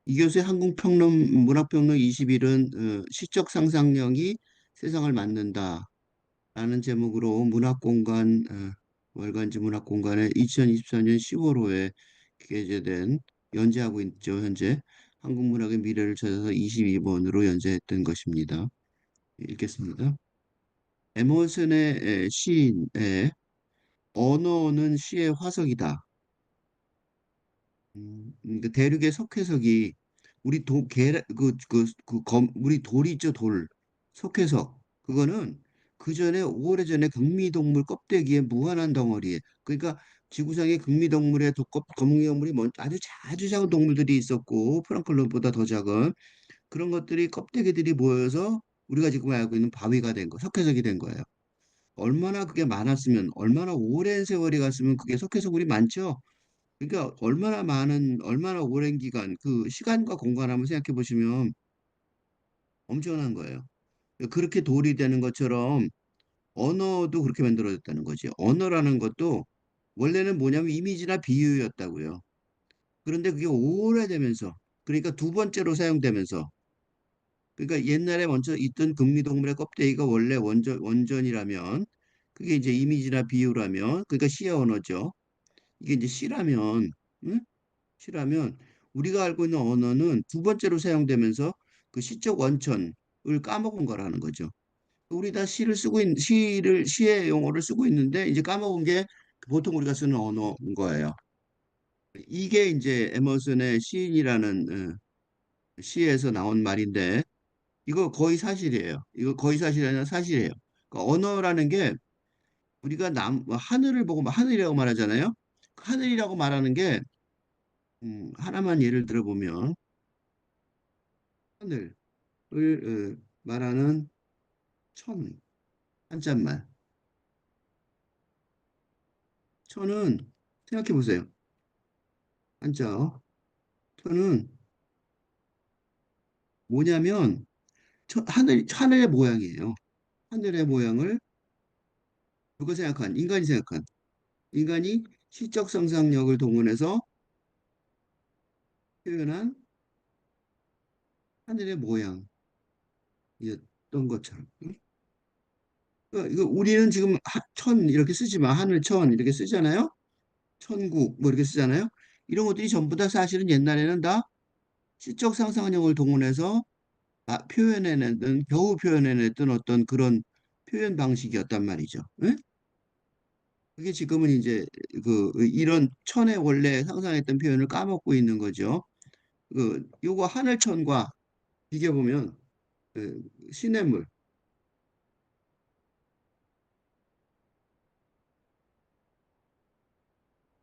이교수의 문학평론 20일은 시적 상상력이 세상을 만든다라는 제목으로 월간지 문학공간에 2024년 10월호에 게재된 연재하고 있죠. 현재 한국문학의 미래를 찾아서 22번으로 연재했던 것입니다. 읽겠습니다. 에머슨의 시인의 언어는 시의 화석이다. 그 대륙의 석회석이 우리 우리 돌 있죠, 돌. 석회석. 그거는 그 전에 오래전에 극미동물 껍데기에 무한한 덩어리에. 그러니까 지구상의 극미동물의 거북이동물이 아주 작은 동물들이 있었고 프랑클론보다 더 작은 그런 것들이 껍데기들이 모여서 우리가 지금 알고 있는 바위가 된 거, 석회석이 된 거예요. 얼마나 그게 많았으면, 얼마나 오랜 세월이 갔으면 그게 석회석물이 많죠. 그러니까 얼마나 오랜 기간, 그 시간과 공간 한번 생각해 보시면 엄청난 거예요. 그렇게 돌이 되는 것처럼 언어도 그렇게 만들어졌다는 거지. 언어라는 것도 원래는 뭐냐면 이미지나 비유였다고요. 그런데 그게 오래되면서, 그러니까 두 번째로 사용되면서, 그러니까 옛날에 먼저 있던 극미동물의 껍데기가 원래 원전이라면, 그게 이제 이미지나 비유라면, 그러니까 시의 언어죠. 이게 이제 시라면, 응? 시라면 우리가 알고 있는 언어는 두 번째로 사용되면서 그 시적 원천을 까먹은 거라는 거죠. 우리 다 시의 용어를 쓰고 있는데 이제 까먹은 게 보통 우리가 쓰는 언어인 거예요. 이게 이제 에머슨의 시인이라는 시에서 나온 말인데 이거 거의 사실이에요. 이거 거의 사실이 아니라 사실이에요. 그러니까 언어라는 게 우리가 하늘을 보고 하늘이라고 말하잖아요. 그 하늘이라고 말하는 게 하나만 예를 들어보면 하늘을 말하는 천, 한자말. 천은 생각해 보세요. 한자. 천은 뭐냐면 하늘의 모양이에요. 하늘의 모양을 인간이 시적 상상력을 동원해서 표현한 하늘의 모양이었던 것처럼. 응? 그러니까 이거 우리는 지금 천 이렇게 쓰지만 하늘천 이렇게 쓰잖아요. 천국 뭐 이렇게 쓰잖아요. 이런 것들이 전부 다 사실은 옛날에는 다 시적 상상력을 동원해서 겨우 표현해냈던 어떤 그런 표현 방식이었단 말이죠. 예? 그게 지금은 이제 이런 천의 원래 상상했던 표현을 까먹고 있는 거죠. 요거 하늘천과 비교해보면 시냇물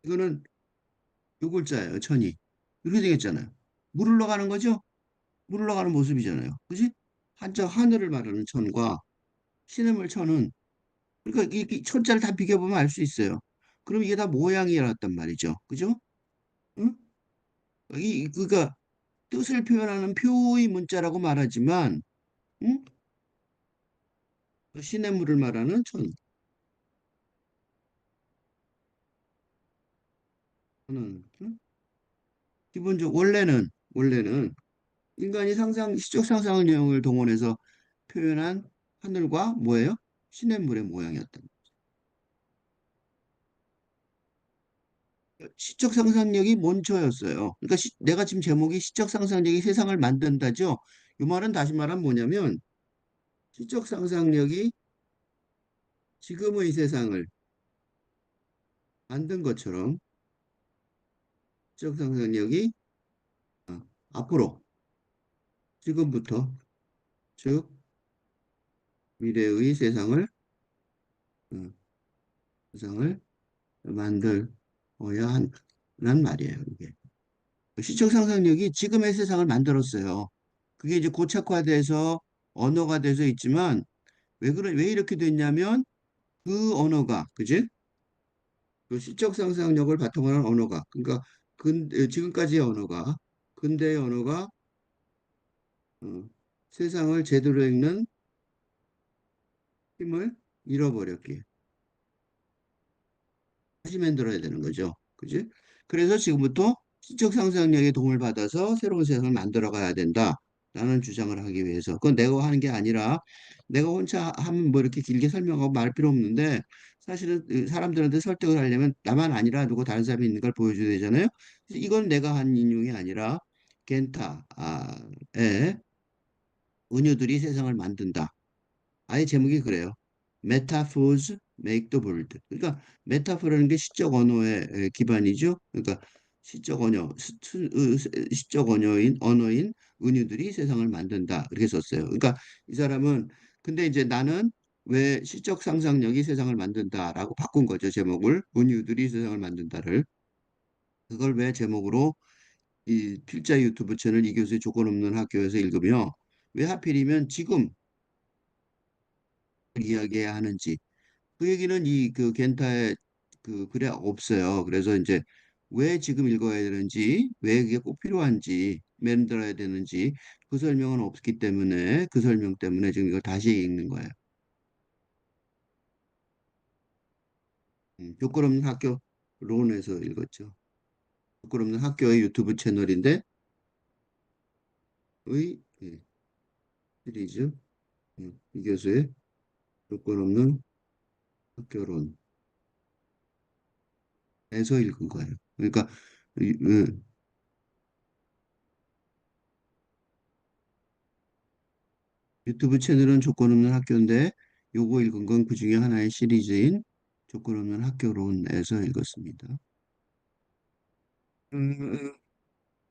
이거는 요 글자예요. 천이 이렇게 되겠잖아요. 물 흘러가는 거죠. 물 흘러가는 모습이잖아요. 그지? 한자 하늘을 말하는 천과 시냇물 천은 그러니까 이 천자를 다 비교해보면 알 수 있어요. 그럼 이게 다 모양이었단 말이죠. 그죠? 응? 그러니까 뜻을 표현하는 표의 문자라고 말하지만, 응? 그 시냇물을 말하는 천은, 응? 기본적으로 원래는 시적 상상의 내용을 동원해서 표현한 하늘과 뭐예요? 시냇물의 모양이었다. 시적 상상력이 먼저였어요. 그러니까 내가 지금 제목이 시적 상상력이 세상을 만든다죠. 이 말은 다시 말하면 뭐냐면 시적 상상력이 지금의 세상을 만든 것처럼 시적 상상력이 앞으로 지금부터 즉 미래의 어, 세상을 만들어야 한란 말이에요. 이게 시적 상상력이 지금의 세상을 만들었어요. 그게 이제 고착화돼서 언어가 돼서 있지만 왜 이렇게 됐냐면 그 언어가 그지? 그 시적 상상력을 바탕으로 한 언어가 그러니까 지금까지의 언어가 근대의 언어가 어, 세상을 제대로 읽는 힘을 잃어버렸기에 다시 만들어야 되는 거죠. 그지? 그래서 지금부터 시적 상상력의 도움을 받아서 새로운 세상을 만들어 가야 된다. 라는 주장을 하기 위해서. 그건 내가 하는 게 아니라 내가 혼자 하면 뭐 이렇게 길게 설명하고 말할 필요 없는데 사실은 사람들한테 설득을 하려면 나만 아니라 누구 다른 사람이 있는 걸 보여줘야 되잖아요. 그래서 이건 내가 한 인용이 아니라 겐타의 은유들이 세상을 만든다. 아예 제목이 그래요. Metaphors make the world. 그러니까 메타포라는 게 시적 언어의 기반이죠. 그러니까 시적 언어인 은유들이 세상을 만든다. 이렇게 썼어요. 그러니까 이 사람은 근데 이제 나는 왜 시적 상상력이 세상을 만든다라고 바꾼 거죠. 제목을 은유들이 세상을 만든다를. 그걸 왜 제목으로 이 필자 유튜브 채널 이 교수의 조건 없는 학교에서 읽으며 왜 하필이면 지금 이야기해야 하는지 그 얘기는 이 그 겐타의 그 글에 없어요. 그래서 이제 왜 지금 읽어야 되는지, 왜 그게 꼭 필요한지, 만들어야 되는지 그 설명은 없기 때문에 그 설명 때문에 지금 이걸 다시 읽는 거예요. 조건 없는 학교 론에서 읽었죠. 조건 없는 학교의 유튜브 채널인데 의 시리즈 이 교수의 조건 없는 학교론에서 읽은 거예요. 그러니까 유튜브 채널은 조건 없는 학교인데 요거 읽은 건 그 중에 하나의 시리즈인 조건 없는 학교론에서 읽었습니다. 음,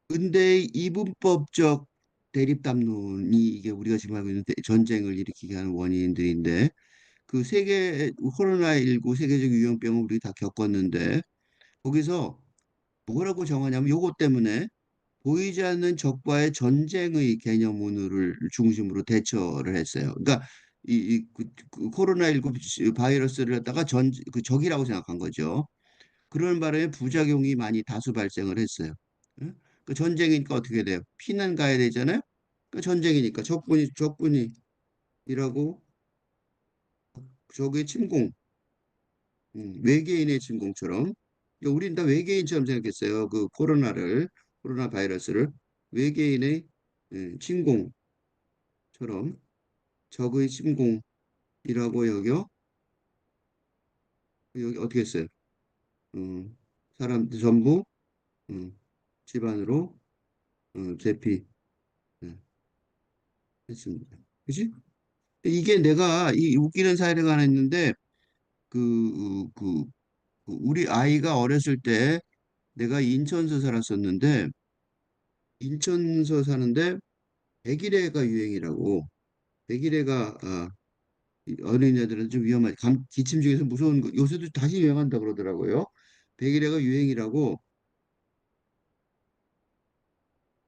근데 이분법적 대립 담론이 이게 우리가 지금 하고 있는 전쟁을 일으키게 하는 원인들인데 그 세계 코로나19 세계적 유행병을 우리 다 겪었는데 거기서 뭐라고 정하냐면 요것 때문에 보이지 않는 적과의 전쟁의 개념으로를 중심으로 대처를 했어요. 그러니까 그 코로나19 바이러스를 갖다가 그 적이라고 생각한 거죠. 그런 바람에 부작용이 많이 다수 발생을 했어요. 응? 그 전쟁이니까 어떻게 돼요? 피난 가야 되잖아요. 그 전쟁이니까 적군이라고 적의 침공, 외계인의 침공처럼 그러니까 우리는 다 외계인처럼 생각했어요. 그 코로나 바이러스를 외계인의 침공처럼 적의 침공이라고 여겨 여기 어떻게 했어요? 음, 사람들 전부 음, 집안으로 대피 했습니다. 그지? 이게 내가 이 웃기는 사례가 하나 있는데 그 우리 아이가 어렸을 때 내가 인천서 살았었는데 인천서 사는데 백일해가 유행이라고 백일해가 이 어린애들은 좀 위험하지 기침 중에서 무서운 거 요새도 다시 유행한다 그러더라고요. 백일해가 유행이라고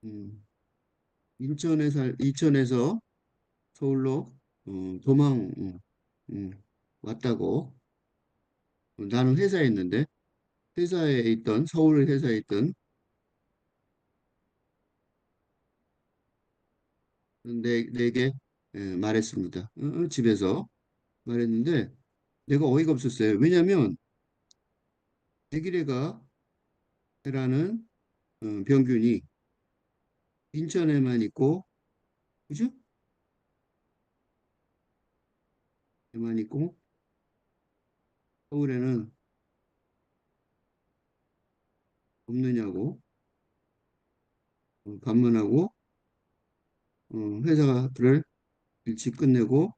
음, 인천에서 서울로 도망 음, 왔다고 나는 회사에 있는데 회사에 있던 서울 회사에 있던 내게 말했습니다. 집에서 말했는데 내가 어이가 없었어요. 왜냐하면 백일해가라는 병균이 인천에만 있고 그죠? 에만 있고 서울에는 없느냐고 반문하고 회사를 일찍 끝내고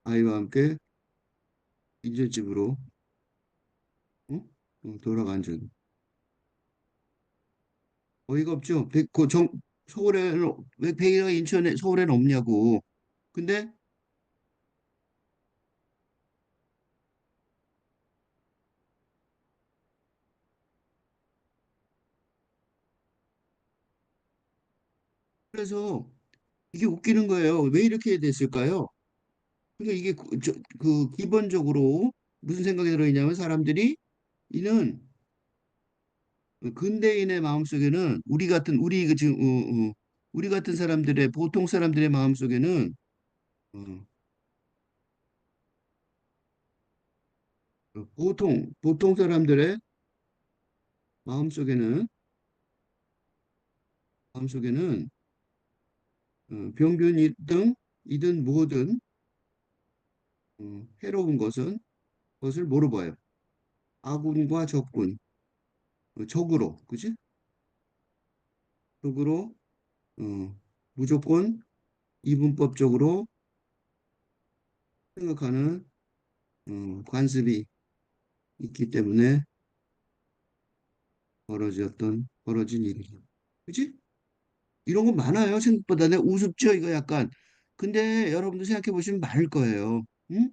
아이와 함께 인천집으로 어? 돌아간 적 어이가 없죠. 서울에는 왜 백일해가 인천에 서울에는 없냐고. 근데 그래서 이게 웃기는 거예요. 왜 이렇게 됐을까요? 그러니까 이게 그 기본적으로 무슨 생각이 들어있냐면 사람들이 이는 근대인의 마음속에는 우리 그 지금 우리 같은 사람들의 보통 사람들의 마음속에는 어, 보통 사람들의 마음속에는 마음속에는 병균이든 뭐든 해로운 것을 뭐로 봐요? 아군과 적군, 적으로, 그지? 적으로 무조건 이분법적으로 생각하는 관습이 있기 때문에 벌어진 일이죠. 그지? 이런 거 많아요. 생각보다. 내 우습죠? 이거 약간. 근데 여러분들 생각해 보시면 많을 거예요. 응?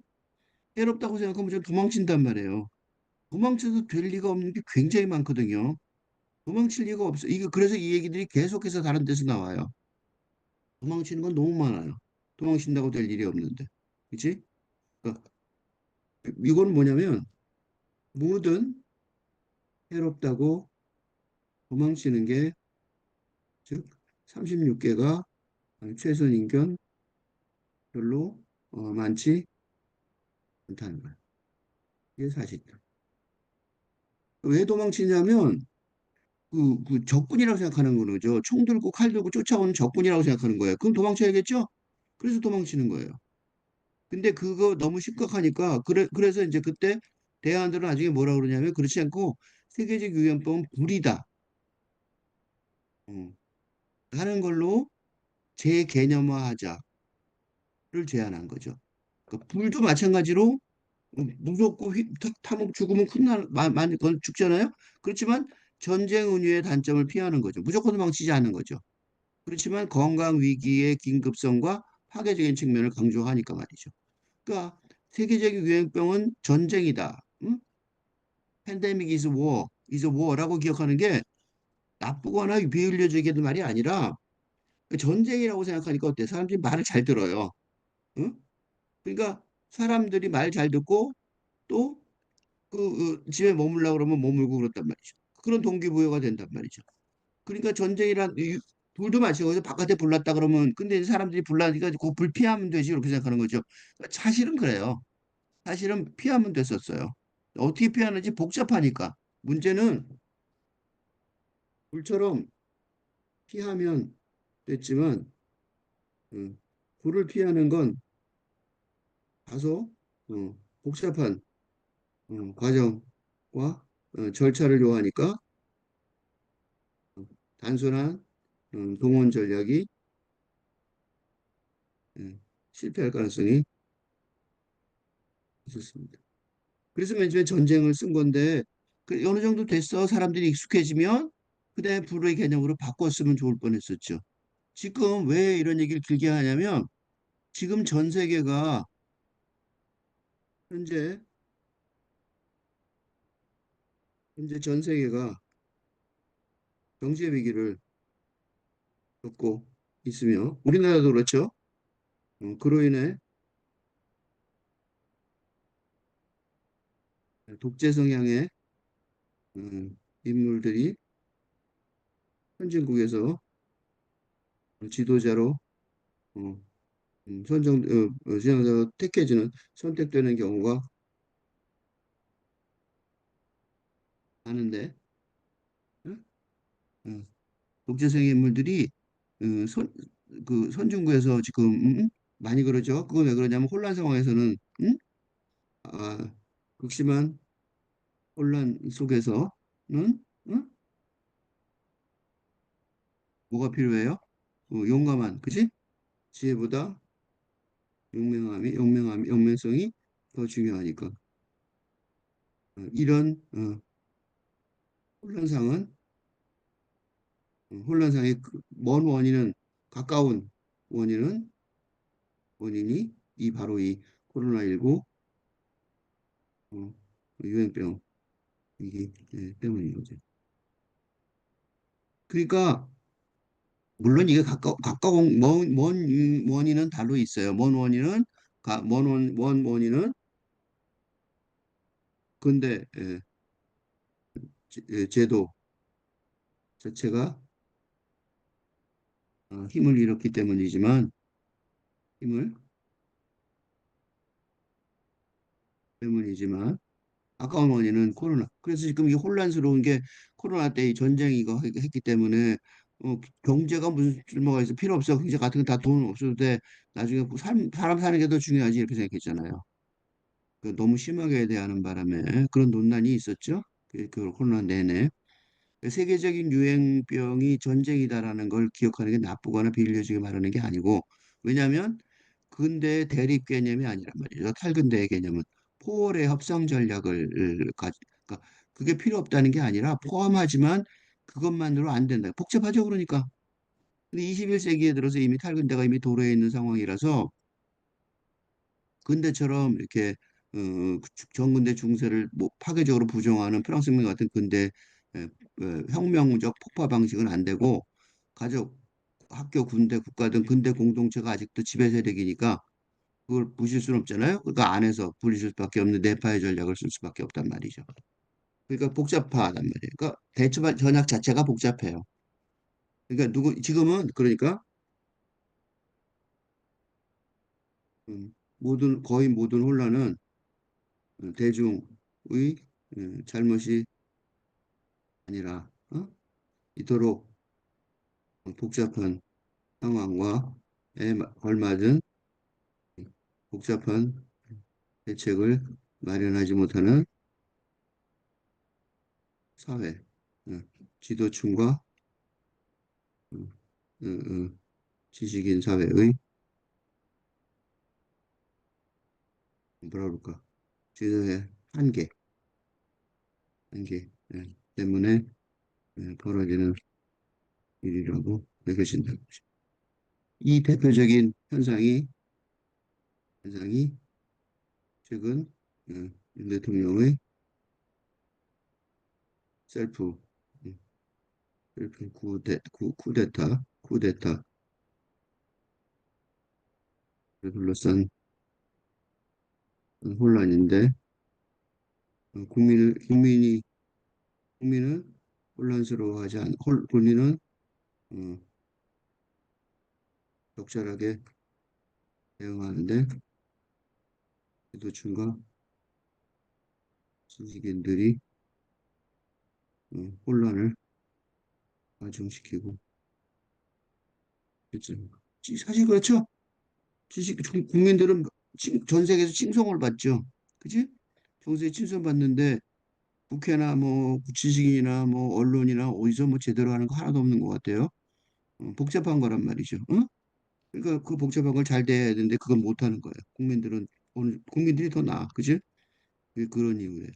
해롭다고 생각하면 좀 도망친단 말이에요. 도망쳐도 될 리가 없는 게 굉장히 많거든요. 도망칠 리가 없어. 이거 그래서 이 얘기들이 계속해서 다른 데서 나와요. 도망치는 건 너무 많아요. 도망친다고 될 일이 없는데. 그치? 그러니까 이건 뭐냐면 뭐든 해롭다고 도망치는 게 즉 36개가 최선인견 별로 많지 않다는 거예요. 이게 사실이다. 왜 도망치냐면 그 적군이라고 생각하는 거죠. 총 들고 칼 들고 쫓아오는 적군이라고 생각하는 거예요. 그럼 도망쳐야겠죠? 그래서 도망치는 거예요. 근데 그거 너무 심각하니까 그래서 이제 그때 대안들은 나중에 뭐라 그러냐면 그렇지 않고 세계적 유행법은 불이다. 어, 하는 걸로 재개념화하자를 제안한 거죠. 그러니까 불도 마찬가지로 무섭고 타면 죽으면 많이 건 죽잖아요. 그렇지만 전쟁 은유의 단점을 피하는 거죠. 무조건 도망치지 않는 거죠. 그렇지만 건강 위기의 긴급성과 파괴적인 측면을 강조하니까 말이죠. 그러니까 세계적인 유행병은 전쟁이다. 응? 팬데믹 is war라고 기억하는 게 나쁘거나 비윤리적인 말이 아니라 그 전쟁이라고 생각하니까 어때? 사람들이 말을 잘 들어요. 응? 그러니까 사람들이 말 잘 듣고 또 집에 머물려고 그러면 머물고 그렇단 말이죠. 그런 동기부여가 된단 말이죠. 그러니까 전쟁이란 불도 마찬가지로 바깥에 불났다 그러면 근데 이제 사람들이 불나니까 그 불 피하면 되지 이렇게 생각하는 거죠. 사실은 그래요. 사실은 피하면 됐었어요. 어떻게 피하는지 복잡하니까. 문제는 불처럼 피하면 됐지만 음, 불을 피하는 건 다소 복잡한 과정과 절차를 요하니까 단순한 동원 전략이 음, 실패할 가능성이 있었습니다. 그래서 맨 처음에 전쟁을 쓴 건데 어느 정도 됐어. 사람들이 익숙해지면 그다음에 불의 개념으로 바꿨으면 좋을 뻔했었죠. 지금 왜 이런 얘기를 길게 하냐면 지금 전 세계가 현재 전 세계가 경제 위기를 겪고 있으며 우리나라도 그렇죠. 그로 인해 독재 성향의 인물들이 선진국에서 지도자로 어, 지도자로 택해지는 선택되는 경우가 많은데 응? 어, 독재 성향의 인물들이 어, 선, 선진국에서 지금 많이 그러죠. 그건 왜 그러냐면 혼란 상황에서는 아, 극심한 혼란 속에서는 응? 뭐가 필요해요? 용감한, 그지? 지혜보다 용맹성이 더 중요하니까. 이런 혼란상은, 혼란상의 먼 원인은, 가까운 원인은, 원인이 바로 이 코로나19 어, 유행병이기 때문인 거죠. 그러니까, 물론 이게 먼 원인은 달로 있어요. 먼 원인은, 먼 원인은, 근데, 제도 자체가 힘을 잃었기 힘을 때문이지만, 가까운 원인은 코로나. 그래서 지금 이 혼란스러운 게 코로나 때 이 전쟁 이거 했기 때문에 경제가 무슨 쓸모가 있어 필요 없어 경제 같은 거 다 돈 없어도 돼 나중에 그 사람 사는 게 더 중요하지 이렇게 생각했잖아요. 너무 심하게 대하는 바람에 그런 논란이 있었죠. 그 코로나 내내. 세계적인 유행병이 전쟁이다라는 걸 기억하는 게 나쁘거나 비일려지게 말하는 게 아니고 왜냐하면 근대의 대립 개념이 아니란 말이죠. 탈근대의 개념은 포월의 협상 전략을 그러니까 그게 필요 없다는 게 아니라 포함하지만 그것만으로 안 된다. 복잡하죠, 그러니까. 근데 21세기에 들어서 이미 탈근대가 이미 도래해 있는 상황이라서 근대처럼 이렇게 어, 정근대 중세를 뭐 파괴적으로 부정하는 프랑스 혁명 같은 근대 에, 혁명적 폭파 방식은 안 되고 가족, 학교, 군대, 국가 등 근대 공동체가 아직도 지배 세력이니까 그걸 부실 수는 없잖아요. 그러니까 안에서 부딪힐 수밖에 없는 내파의 전략을 쓸 수밖에 없단 말이죠. 그러니까 복잡하단 말이에요. 그러니까 대처 전략 자체가 복잡해요. 그러니까 지금은 그러니까 모든 거의 모든 혼란은 대중의 잘못이 아니라 이토록 복잡한 상황과 걸맞은 복잡한 대책을 마련하지 못하는 사회, 어, 지도층과 어, 지식인 사회의 뭐라 그럴까 지도의 한계 때문에 벌어지는 일이라고 여겨진다. 이 대표적인 현상이 최근 윤 대통령의 셀프 음, 셀프 쿠데타를 둘러싼 혼란인데 국민은 혼란스러워하지 않, 국민은 어, 적절하게 대응하는데 지도층과 지식인들이 혼란을 가중시키고 있죠. 사실 그렇죠. 국민들은 전 세계에서 칭송을 받죠. 그지? 전 세계 칭송 받는데 국회나 뭐 지식인이나 뭐 언론이나 어디서 뭐 제대로 하는 거 하나도 없는 것 같아요. 복잡한 거란 말이죠. 그러니까 그 복잡한 걸 잘 돼야 되는데 그건 못 하는 거예요. 국민들이 더 나아. 그지? 그런 이유에.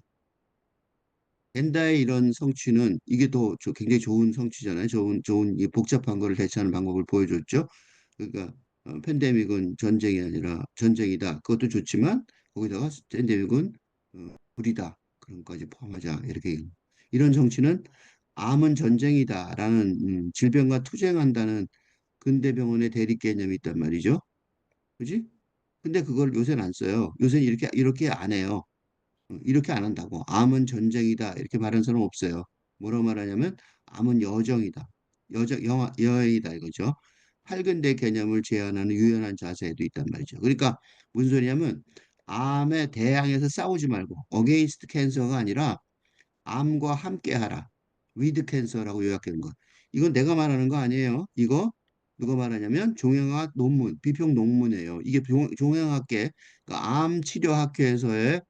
젠다의 이런 성취는 이게 굉장히 좋은 성취잖아요. 좋은 이 복잡한 거를 대처하는 방법을 보여줬죠. 그러니까 팬데믹은 전쟁이 아니라 전쟁이다. 그것도 좋지만 거기다가 팬데믹은 불이다. 그런 것까지 포함하자. 이렇게 이런 성취는 암은 전쟁이다라는 질병과 투쟁한다는 근대병원의 대립 개념이 있단 말이죠. 그지? 근데 그걸 요새는 안 써요. 요새는 이렇게 안 해요. 이렇게 안 한다고. 암은 전쟁이다. 이렇게 말하는 사람 없어요. 뭐라고 말하냐면 암은 여정이다. 여행이다 이거죠. 팔근대 개념을 제안하는 유연한 자세도 있단 말이죠. 그러니까 무슨 소리냐면 암에 대항해서 싸우지 말고 어게인스트 캔서가 아니라 암과 함께하라. 위드 캔서라고 요약하는 거. 이건 내가 말하는 거 아니에요. 이거 누가 말하냐면 종양학 논문, 비평 논문이에요. 이게 종양학계 그러니까 암 치료 학회에서의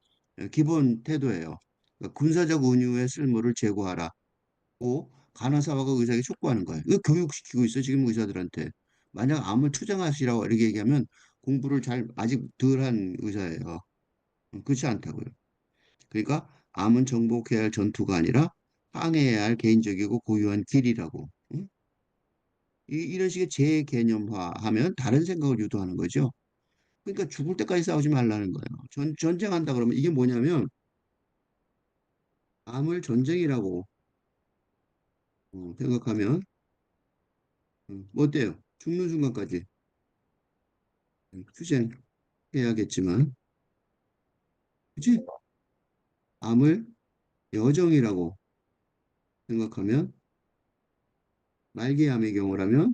기본 태도예요. 그러니까 군사적 은유의 쓸모를 제고하라. 고 간호사와 의사에게 촉구하는 거예요. 이거 교육시키고 있어 지금 의사들한테. 만약 암을 투쟁하시라고 이렇게 얘기하면 공부를 아직 덜한 의사예요. 그렇지 않다고요. 그러니까 암은 정복해야 할 전투가 아니라 항해해야 할 개인적이고 고유한 길이라고. 응? 이런 식의 재개념화하면 다른 생각을 유도하는 거죠. 그러니까 죽을 때까지 싸우지 말라는 거예요. 전쟁한다 그러면 이게 뭐냐면 암을 전쟁이라고 생각하면 뭐 어때요? 죽는 순간까지 투쟁해야겠지만 그치? 암을 여정이라고 생각하면 말기암의 경우라면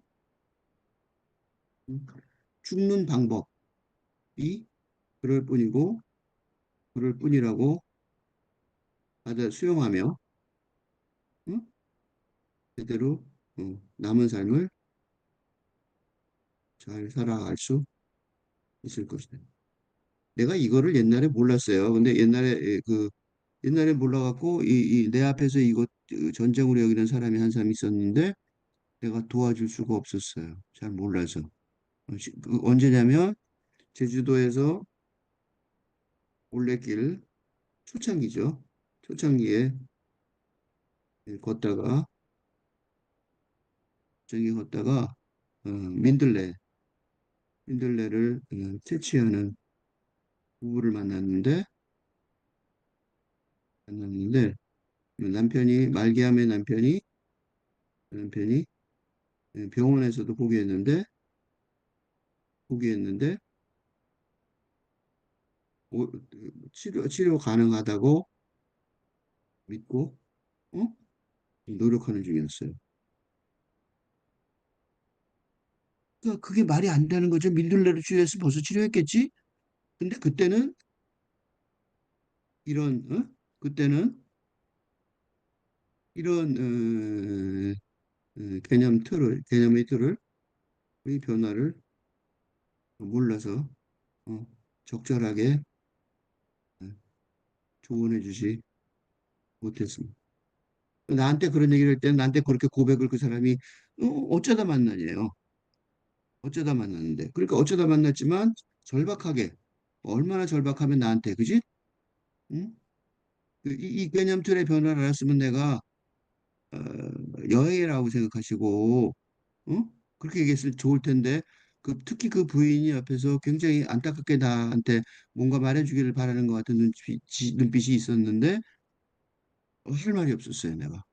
음, 죽는 방법이 그럴 뿐이고 그럴 뿐이라고 받아 수용하며 응? 제대로 남은 삶을 잘 살아갈 수 있을 것이다. 내가 이거를 옛날에 몰랐어요. 근데 옛날에 몰라갖고 내 앞에서 이거 전쟁으로 여기는 사람이 한 사람 있었는데 내가 도와줄 수가 없었어요. 잘 몰라서. 언제냐면 제주도에서 올레길 초창기죠. 초창기에 걷다가 저기 걷다가 민들레를 채취하는 부부를 만났는데 남편이 말기암의 남편이 병원에서도 포기했는데 치료 가능하다고 믿고 어? 노력하는 중이었어요. 그러니까 그게 말이 안 되는 거죠. 민들레로 치료해서 벌써 치료했겠지? 근데 이런 어? 그때는 이런 개념의 틀을 이 변화를 몰라서 어, 적절하게 어, 조언해 주지 못했습니다. 나한테 그런 얘기를 할 때는 나한테 그렇게 고백을 그 사람이 어쩌다 만나냐요. 어쩌다 만났는데. 그러니까 어쩌다 만났지만 절박하게 얼마나 절박하면 나한테 그지? 응? 이 개념 틀의 변화를 알았으면 내가 어, 여행이라고 생각하시고 어? 그렇게 얘기했으면 좋을 텐데 특히 그 부인이 옆에서 굉장히 안타깝게 나한테 뭔가 말해주기를 바라는 것 같은 눈빛이 있었는데 할 말이 없었어요 내가.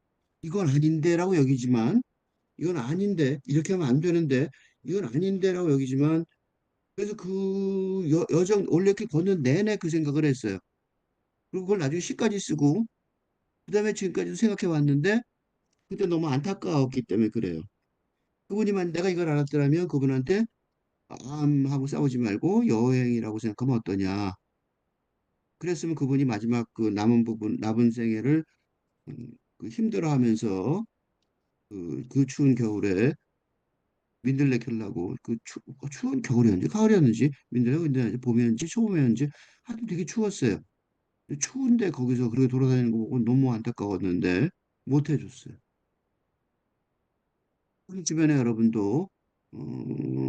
이건 아닌데라고 여기지만 이건 아닌데 이렇게 하면 안 되는데 이건 아닌데라고 여기지만 그래서 그 여정 올레길 걷는 내내 그 생각을 했어요. 그리고 그걸 나중에 시까지 쓰고 그다음에 지금까지도 생각해 왔는데 그때 너무 안타까웠기 때문에 그래요. 그분이만 내가 이걸 알았더라면 그분한테 암하고 싸우지 말고 여행이라고 생각하면 어떠냐. 그랬으면 그분이 마지막 그 남은 생애를 힘들어하면서 그 추운 겨울에 민들레 켜려고 추운 겨울이었는지 가을이었는지 민들레가 언제였는지 봄이었는지 초봄이었는지 하여튼 되게 추웠어요. 추운데 거기서 그렇게 돌아다니는 거 보고 너무 안타까웠는데 못 해줬어요. 우리 주변에 여러분도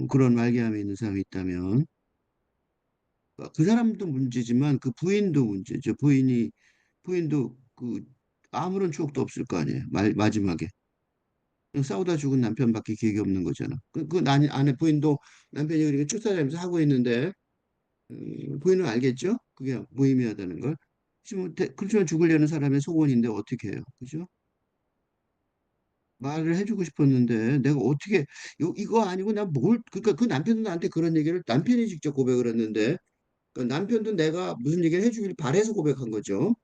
그런 말기암에 있는 사람이 있다면 그 사람도 문제지만 그 부인도 문제죠. 부인도 아무런 추억도 없을 거 아니에요. 마지막에 그냥 싸우다 죽은 남편밖에 기억이 없는 거잖아. 안에 부인도 남편이 그렇게 쫓아다니면서 하고 있는데 부인은 알겠죠? 그게 무의미하다는 걸. 그렇지만 죽으려는 사람의 소원인데 어떻게 해요? 그죠? 말을 해주고 싶었는데 내가 어떻게 이거 아니고 그러니까 그 남편도 나한테 그런 얘기를 남편이 직접 고백을 했는데 그 남편도 내가 무슨 얘기를 해주길 바래서 고백한 거죠.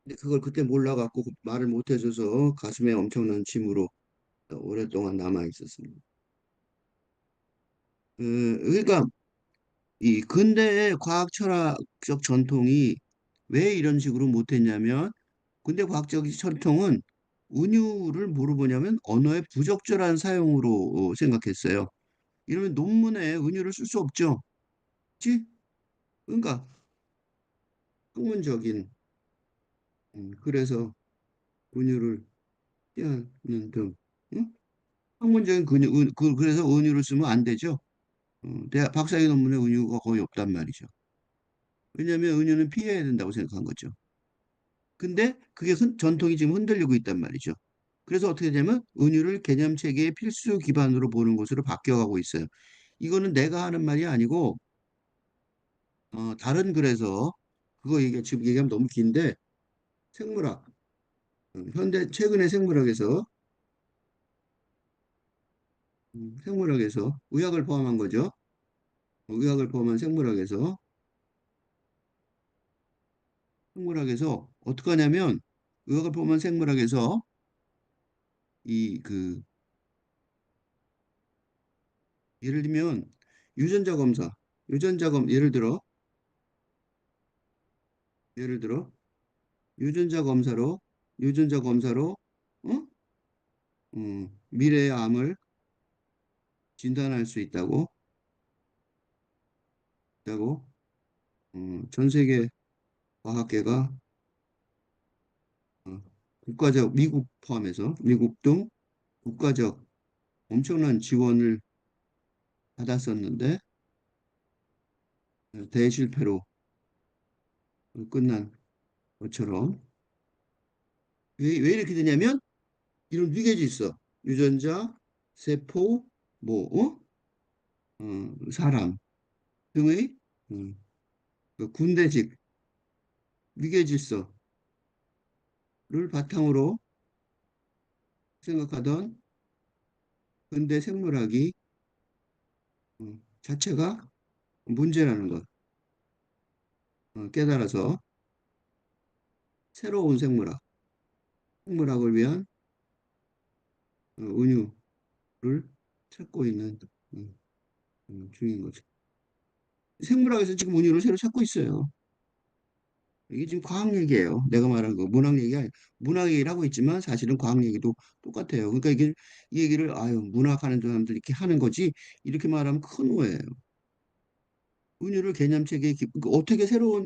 근데 그걸 그때 몰라갖고 말을 못 해줘서 가슴에 엄청난 짐으로 오랫동안 남아 있었습니다. 그러니까 이 근대의 과학 철학적 전통이 왜 이런 식으로 못했냐면 근대 과학적 전통은 은유를 뭐로 보냐면 언어의 부적절한 사용으로 생각했어요. 이러면 논문에 은유를 쓸 수 없죠. 그치? 그러니까 학문적인 그래서 은유를 피하는 등 응? 학문적인 그래서 은유를 쓰면 안 되죠. 대학 박사학위 논문에 은유가 거의 없단 말이죠. 왜냐하면 은유는 피해야 된다고 생각한 거죠. 근데 그게 전통이 지금 흔들리고 있단 말이죠. 그래서 어떻게 되냐면 은유를 개념 체계의 필수 기반으로 보는 것으로 바뀌어가고 있어요. 이거는 내가 하는 말이 아니고 다른 글에서 지금 얘기하면 너무 긴데 생물학 현대 최근의 생물학에서 의학을 포함한 거죠. 의학을 포함한 생물학에서 어떻게 하냐면 의학을 포함한 생물학에서 이 그 예를 들면 유전자 검사 유전자 검 예를 들어 유전자 검사로 유전자 검사로 어? 미래의 암을 진단할 수 있다고 전 세계 과학계가 어, 국가적 미국 포함해서 미국 등 국가적 엄청난 지원을 받았었는데 대실패로 끝난 것처럼 왜 이렇게 되냐면 이런 위계질서 있어. 유전자, 세포, 뭐, 사람 등의 음, 그 군대식 위계질서를 바탕으로 생각하던 근대 생물학이 자체가 문제라는 것 깨달아서 새로운 생물학을 위한 은유를 찾고 있는 음, 중인 거죠. 생물학에서 지금 은유를 새로 찾고 있어요. 이게 지금 과학 얘기예요. 내가 말한 거 문학 얘기가 문학 얘기를 하고 있지만 사실은 과학 얘기도 똑같아요. 그러니까 이게 이 얘기를 아유 문학하는 사람들 이렇게 하는 거지 이렇게 말하면 큰 오해예요. 은유를 개념체계에 그러니까 어떻게 새로운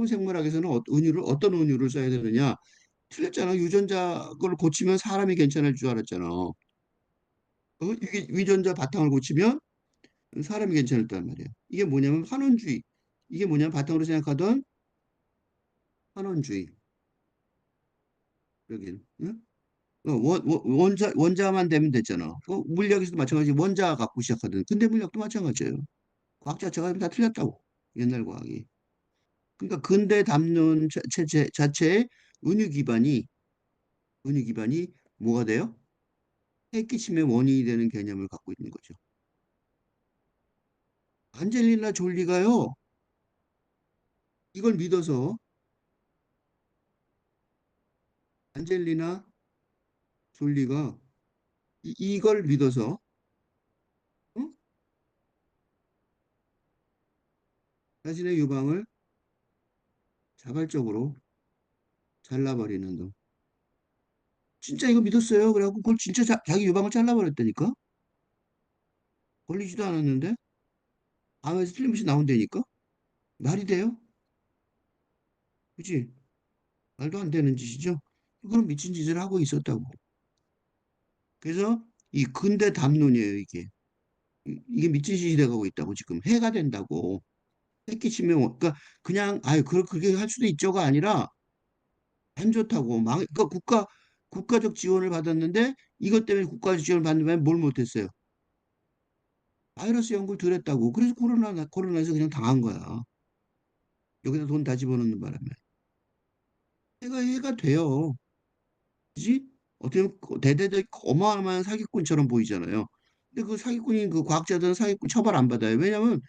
생물학에서는 은유를 어떤 은유를 써야 되느냐 틀렸잖아. 유전자 걸 고치면 사람이 괜찮을 줄 알았잖아. 이게 유전자 바탕을 고치면 사람이 괜찮았단 말이야. 이게 뭐냐면 환원주의. 이게 뭐냐면 바탕으로 생각하던 환원주의. 여긴. 응? 원자만 되면 됐잖아. 물리학에서도 마찬가지 원자 갖고 시작하든. 근대 물리학도 마찬가지예요. 과학 자체가 다 틀렸다고. 옛날 과학이. 그러니까 근대 담론 자체의 은유 기반이 은유 기반이 뭐가 돼요? 해끼침의 원인이 되는 개념을 갖고 있는 거죠. 안젤리나 졸리가요. 이걸 믿어서 안젤리나 졸리가 이걸 믿어서 응? 자신의 유방을 자발적으로 잘라버리는 등. 진짜 이거 믿었어요. 그래갖고 그걸 진짜 자기 유방을 잘라버렸다니까? 걸리지도 않았는데 암에서 틀림없이 나온다니까? 말이 돼요? 그치? 말도 안 되는 짓이죠? 그런 미친 짓을 하고 있었다고. 그래서 이 근대 담론이에요, 이게. 이게 미친 짓이 돼가고 있다고 지금. 해가 된다고. 해끼치면, 그러니까 그냥, 아유, 그렇게 할 수도 있죠가 아니라 안 좋다고. 그러니까 국가적 지원을 받았는데 이것 때문에 국가적 지원을 받는 뭘 못했어요. 바이러스 연구를 덜 했다고. 그래서 코로나에서 그냥 당한 거야. 여기다 돈 다 집어넣는 바람에. 해가 돼요. 그지? 어떻게 보면 대대적 어마어마한 사기꾼처럼 보이잖아요. 근데 그 사기꾼이 그 과학자들은 사기꾼 처벌 안 받아요. 왜냐면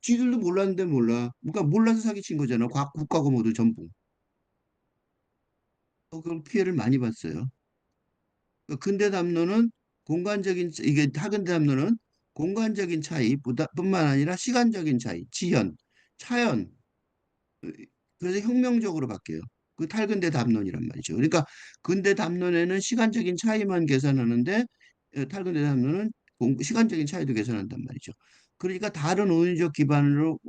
지들도 몰랐는데 몰라. 그러니까 몰라서 사기친 거잖아. 국가고 모두 전부. 그걸 피해를 많이 봤어요. 그 근대 담론은 이게 하근대 담론은 공간적인 차이 뿐만 아니라 시간적인 차이, 지연, 차연. 그래서 혁명적으로 바뀌어요. 그 탈근대 담론이란 말이죠. 그러니까 근대 담론에는 시간적인 차이만 계산하는데 탈근대 담론은 시간적인 차이도 계산한단 말이죠. 그러니까 다른 원리적 기반으로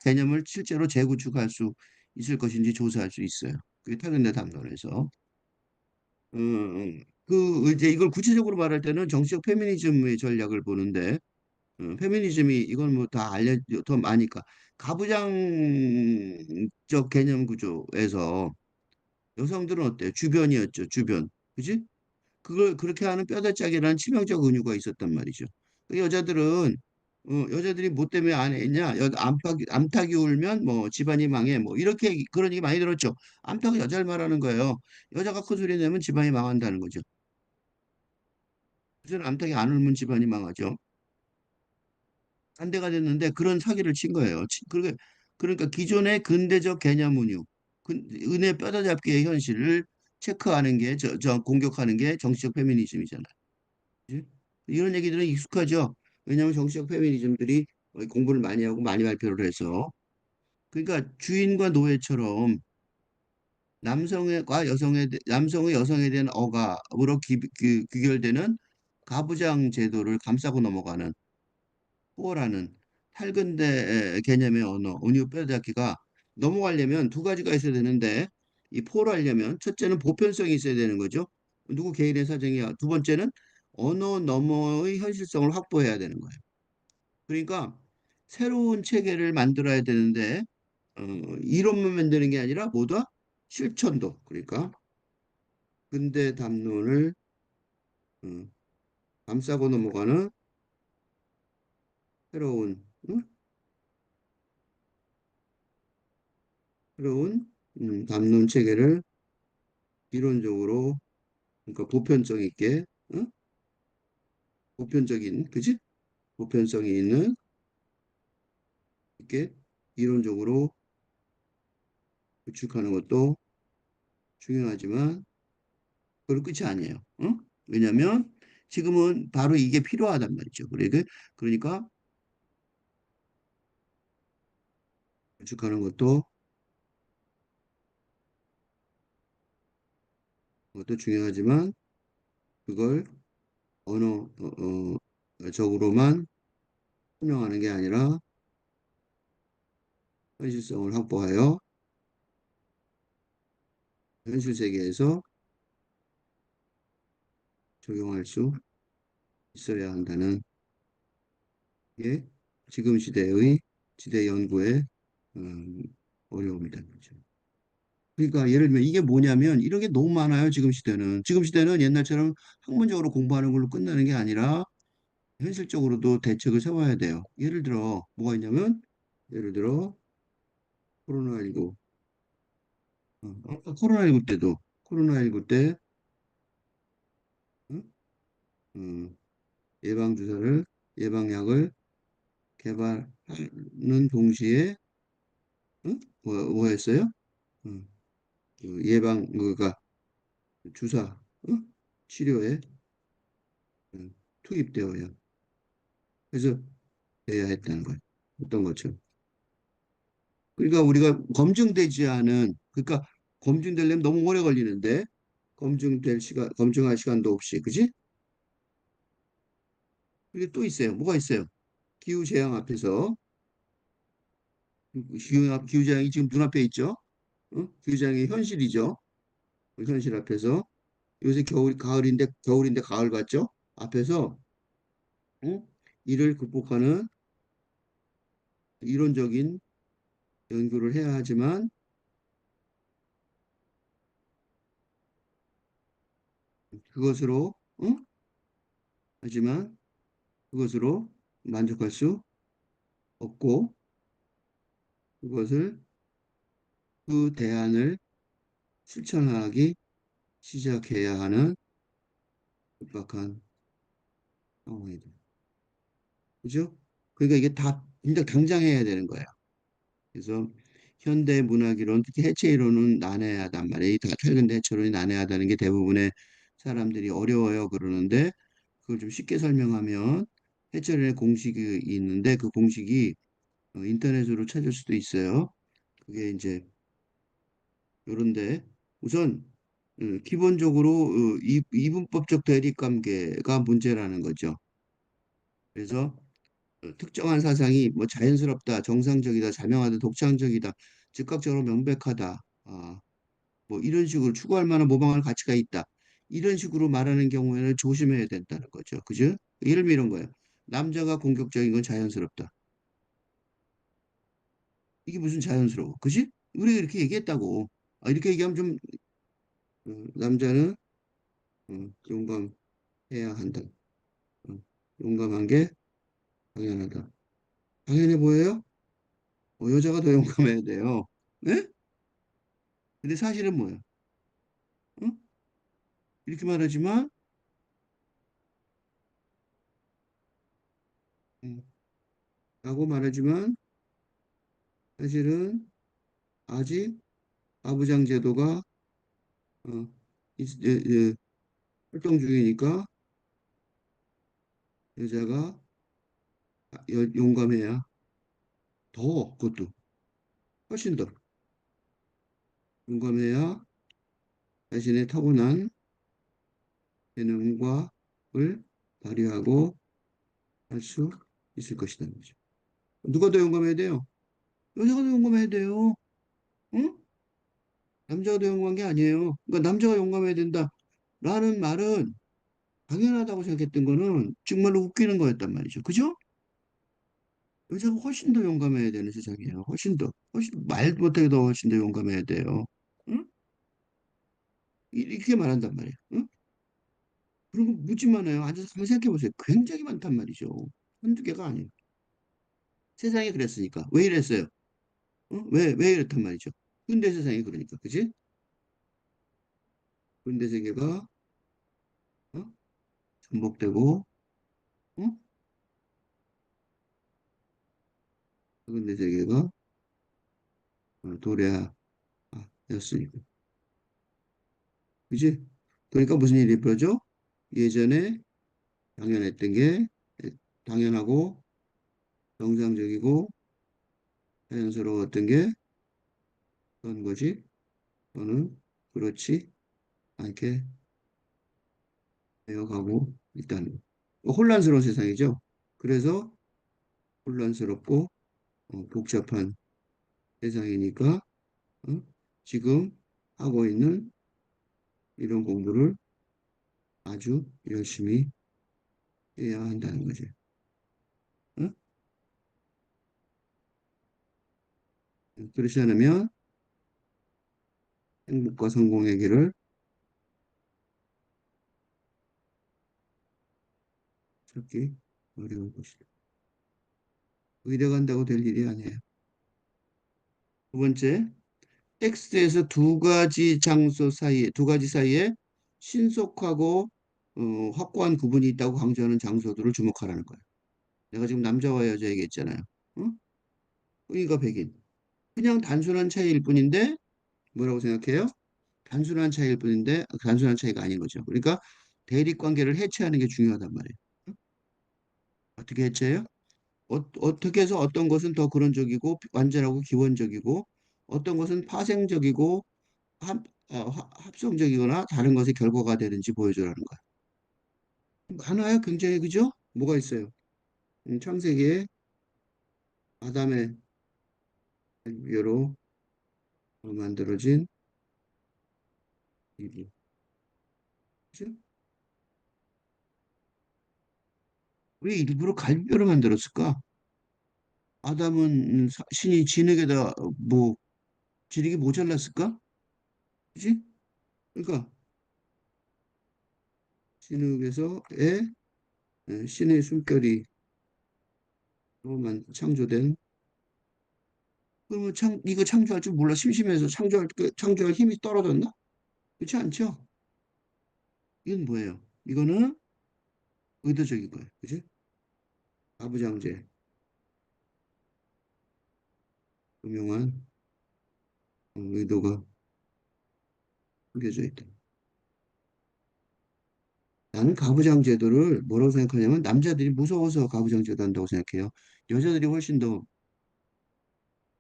개념을 실제로 재구축할 수 있을 것인지 조사할 수 있어요. 그게 탈근대 담론에서. 그 이제 이걸 구체적으로 말할 때는 정치적 페미니즘의 전략을 보는데 페미니즘이 이건 뭐 다 더 많으니까 가부장적 개념 구조에서 여성들은 어때요? 주변이었죠, 주변. 그지? 그걸 그렇게 하는 뼈다짝이라는 치명적 은유가 있었단 말이죠. 그 여자들이 뭐 때문에 안 했냐? 암탉이 울면 뭐 집안이 망해. 뭐 이렇게 그런 얘기 많이 들었죠. 암탉은 여자를 말하는 거예요. 여자가 큰 소리 내면 집안이 망한다는 거죠. 그래서 암탉이 안 울면 집안이 망하죠. 반대가 됐는데 그런 사기를 친 거예요. 그러니까 기존의 근대적 개념 운유, 은혜 뼈다잡기의 현실을 체크하는 게, 공격하는 게 정치적 페미니즘이잖아요. 그지? 이런 얘기들은 익숙하죠. 왜냐하면 정치적 페미니즘들이 공부를 많이 하고 많이 발표를 해서. 그러니까 주인과 노예처럼 남성의 여성에 대한 억압으로 귀결되는 가부장 제도를 감싸고 넘어가는 포어라는 탈근대 개념의 언어, 은유 빼앗기가 넘어가려면 두 가지가 있어야 되는데 이 포어를 하려면 첫째는 보편성이 있어야 되는 거죠. 누구 개인의 사정이야. 두 번째는 언어 너머의 현실성을 확보해야 되는 거예요. 그러니까 새로운 체계를 만들어야 되는데 어, 이론만 만드는 게 아니라 뭐다? 실천도. 그러니까 근대 담론을 어, 감싸고 넘어가는 새로운 새로운 담론 체계를 이론적으로 그러니까 보편성 있게 보편적인 그지? 보편성이 있는 있게 이론적으로 구축하는 것도 중요하지만 그건 끝이 아니에요. 왜냐하면 지금은 바로 이게 필요하단 말이죠. 그러니까 구축하는 것도 중요하지만 그걸 언어적으로만 설명하는 게 아니라 현실성을 확보하여 현실 세계에서 적용할 수 있어야 한다는 게 지금 지대 연구의 음, 어려움이다. 그렇죠. 그러니까 예를 들면 이게 뭐냐면 이런 게 너무 많아요. 지금 시대는 옛날처럼 학문적으로 공부하는 걸로 끝나는 게 아니라 현실적으로도 대책을 세워야 돼요. 예를 들어 뭐가 있냐면 예를 들어 코로나19 코로나19 때 어? 어, 예방주사를 예방약을 개발하는 동시에 뭐 했어요? 어, 그 그러니까 주사 치료에 투입되어야 그래서 돼야 했다는 거예요. 어떤 것처럼. 그러니까 우리가 그러니까 검증되려면 너무 오래 걸리는데 검증할 시간도 없이, 그지? 그게 또 있어요. 뭐가 있어요? 기후재앙 앞에서 기후재앙이 지금 눈앞에 있죠? 기후재앙이 현실이죠. 그 현실 앞에서 요새 가을인데 가을 같죠? 앞에서 응? 이를 극복하는 이론적인 연구를 해야 하지만 그것으로 응? 하지만 그것으로 만족할 수 없고 그것을 그 대안을 실천하기 시작해야 하는 급박한 상황이다. 그죠? 그러니까 이게 다 진짜 당장 해야 되는 거예요. 그래서 현대 문학 이론, 특히 해체 이론은 난해하단 말이에요. 다 탈근대 해체론이 난해하다는 게 대부분의 사람들이 어려워요 그러는데 그걸 좀 쉽게 설명하면 해체론의 공식이 있는데 그 공식이 인터넷으로 찾을 수도 있어요. 그게 이제 요런데 우선 기본적으로 이분법적 대립관계가 문제라는 거죠. 그래서 특정한 사상이 뭐 자연스럽다, 정상적이다, 자명하다, 독창적이다, 즉각적으로 명백하다, 뭐 이런 식으로 추구할 만한 모방할 가치가 있다. 이런 식으로 말하는 경우에는 조심해야 된다는 거죠. 그죠? 예를 들면 이런 거예요. 남자가 공격적인 건 자연스럽다. 이게 무슨 자연스러워? 그지? 우리가 이렇게 얘기했다고. 이렇게 얘기하면 좀 남자는 용감해야 한다. 어, 용감한 게 당연하다. 당연해 보여요? 여자가 더 용감해야 돼요. 네? 근데 사실은 뭐예요? 응? 이렇게 말하지만 음, 라고 말하지만 사실은 아직 아부장 제도가 어, 활동 중이니까 여자가 용감해야 더 그것도 훨씬 더 용감해야 자신의 타고난 재능과 을 발휘하고 할 수 있을 것이다. 거죠. 누가 더 용감해야 돼요? 여자가 더 용감해야 돼요. 응? 남자가 더 용감한 게 아니에요. 그러니까 남자가 용감해야 된다라는 말은 당연하다고 생각했던 거는 정말로 웃기는 거였단 말이죠. 그죠? 여자가 훨씬 더 용감해야 되는 세상이에요. 훨씬 말 못하게 더 훨씬 더 용감해야 돼요. 응? 이렇게 말한단 말이에요. 응? 그런 거 무지 많아요. 앉아서 한번 생각해 보세요. 굉장히 많단 말이죠. 한두 개가 아니에요. 세상이 그랬으니까. 왜 이랬어요? 왜 이렇단 말이죠? 근대 세상이 그러니까. 그지? 근대 세계가 어? 전복되고 어? 근대 세계가 도래하였으니까. 그지? 그러니까 무슨 일이 벌어져? 예전에 당연했던 게 당연하고 정상적이고 자연스러웠던 게 어떤 거지? 저는 그렇지 않게 되어가고 있다는 혼란스러운 세상이죠. 그래서 혼란스럽고 복잡한 세상이니까 어? 지금 하고 있는 이런 공부를 아주 열심히 해야 한다는 거죠. 어? 그렇지 않으면 행복과 성공의 길을 찾기 어려울 것이다. 의대 간다고 될 일이 아니에요. 두 번째, 텍스트에서 두 가지 사이에 신속하고 확고한 구분이 있다고 강조하는 장소들을 주목하라는 거예요. 내가 지금 남자와 여자 얘기했잖아요. 어? 의가 백인. 그냥 단순한 차이일 뿐인데 뭐라고 생각해요? 단순한 차이일 뿐인데 단순한 차이가 아닌 거죠. 그러니까 대립 관계를 해체하는 게 중요하단 말이에요. 어? 어떻게 해체해요? 어떻게 해서 어떤 것은 더 근원적이고 완전하고 기본적이고 어떤 것은 파생적이고 합성적이거나 다른 것의 결과가 되는지 보여주라는 거야. 하나야 굉장히 그죠? 뭐가 있어요? 창세기에 아담의 로 만들어진 이브. 그죠? 왜 일부러 갈비뼈로 만들었을까? 아담은 신이 진흙에다 뭐 지르기 모자랐을까? 그지? 그러니까 진흙에서의 신의 숨결이 창조된 그러면 이거 창조할 줄 몰라 심심해서 창조할 힘이 떨어졌나? 그렇지 않죠? 이건 뭐예요? 이거는 의도적인 거예요. 그지? 가부장제, 음흉한 의도가 숨겨져 있다. 나는 가부장 제도를 뭐라고 생각하냐면 남자들이 무서워서 가부장 제도 한다고 생각해요. 여자들이 훨씬 더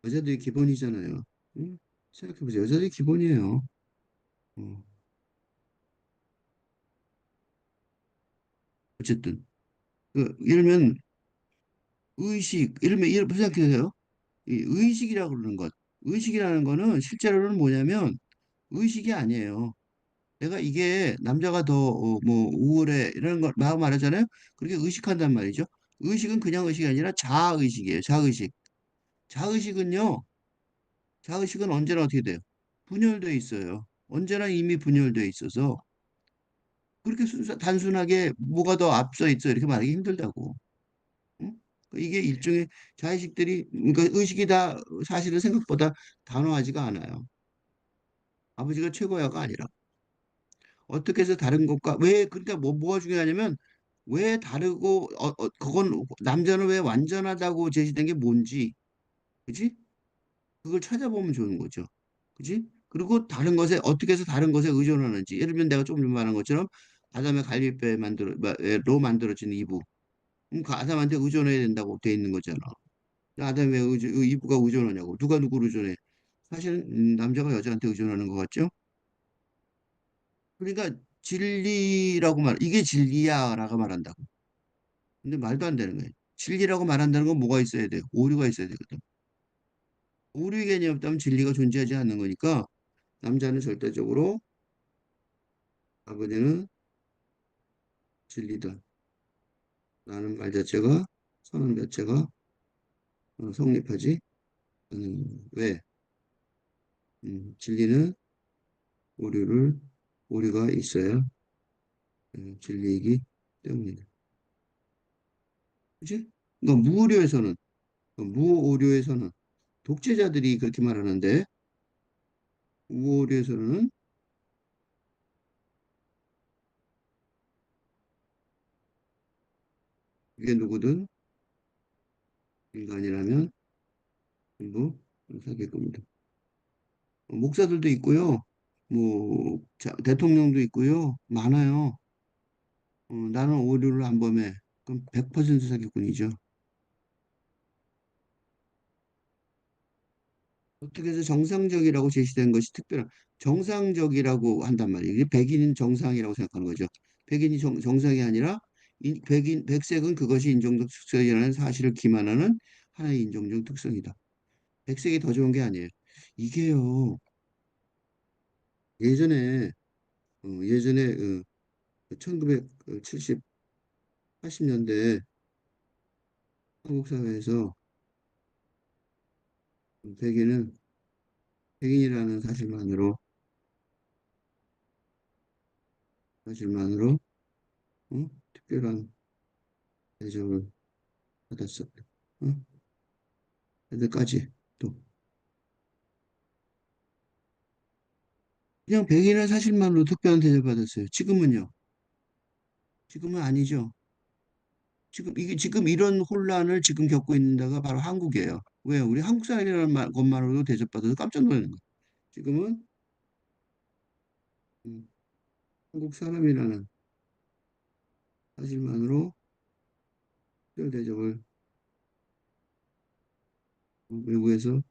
여자들이 기본이잖아요. 응? 생각해보세요. 여자들이 기본이에요. 어, 어쨌든 예를 들면 예를 생각해보세요. 이 의식이라고 그러는 것. 의식이라는 거는 실제로는 뭐냐면 의식이 아니에요. 내가 이게 남자가 더 뭐 우월해 이런 걸 막 말하잖아요. 그렇게 의식한단 말이죠. 의식은 그냥 의식이 아니라 자아의식이에요. 자의식. 자의식은요. 자의식은 언제나 어떻게 돼요? 분열돼 있어요. 언제나 이미 분열돼 있어서 그렇게 단순하게 뭐가 더 앞서 있어 이렇게 말하기 힘들다고. 응? 이게 일종의 자의식들이 그러니까 의식이 다 사실은 생각보다 단호하지가 않아요. 아버지가 최고야가 아니라 어떻게 해서 다른 것과 왜 그러니까 뭐가 중요하냐면 왜 다르고 그건 남자는 왜 완전하다고 제시된 게 뭔지 그지? 그걸 찾아보면 좋은 거죠. 그지? 그리고 다른 것에 어떻게 해서 다른 것에 의존하는지 예를 들면 내가 조금 전에 말한 것처럼 아담의 갈비뼈에 로 만들어진 이부 그럼 그 아담한테 의존해야 된다고 돼 있는 거잖아. 아담이 왜 이부가 의존하냐고 누가 누구를 의존해? 사실은 남자가 여자한테 의존하는 것 같죠? 그러니까 진리라고 이게 진리야라고 말한다고. 근데 말도 안 되는 거예요. 진리라고 말한다는 건 뭐가 있어야 돼요? 오류가 있어야 되거든. 오류 개념이 없다면 진리가 존재하지 않는 거니까 남자는 절대적으로 아버지는 진리다. 라는 말 자체가 선언 자체가 성립하지 왜? 진리는 오류를 오류가 있어야 진리이기 때문이다. 그치? 그러니까 무오류에서는 무오류에서는 독재자들이 그렇게 말하는데 무오류에서는 이게 누구든 인간이라면 전부 사귈 겁니다. 목사들도 있고요. 뭐 대통령도 있고요. 많아요. 나는 오류를 안 범해. 그럼 100% 사기꾼이죠. 어떻게 해서 정상적이라고 제시된 것이 특별한 정상적이라고 한단 말이에요. 이게 백인은 정상이라고 생각하는 거죠. 백인이 정상이 아니라 백색은 그것이 인종적 특성이라는 사실을 기만하는 하나의 인종적 특성이다. 백색이 더 좋은 게 아니에요. 이게요. 예전에 예전에 1970, 80년대 한국 사회에서 백인은 백인이라는 사실만으로 특별한 대접을 받았었다. 어? 애들까지 또 그냥 백인의 사실만으로 특별한 대접을 받았어요. 지금은 아니죠. 지금 이런 혼란을 지금 겪고 있는 데가 바로 한국이에요. 왜요? 우리 한국 사람이라는 것만으로도 대접받아서 깜짝 놀라는 거예요. 지금은 음, 한국 사람이라는 사실만으로 특별 대접을 외국에서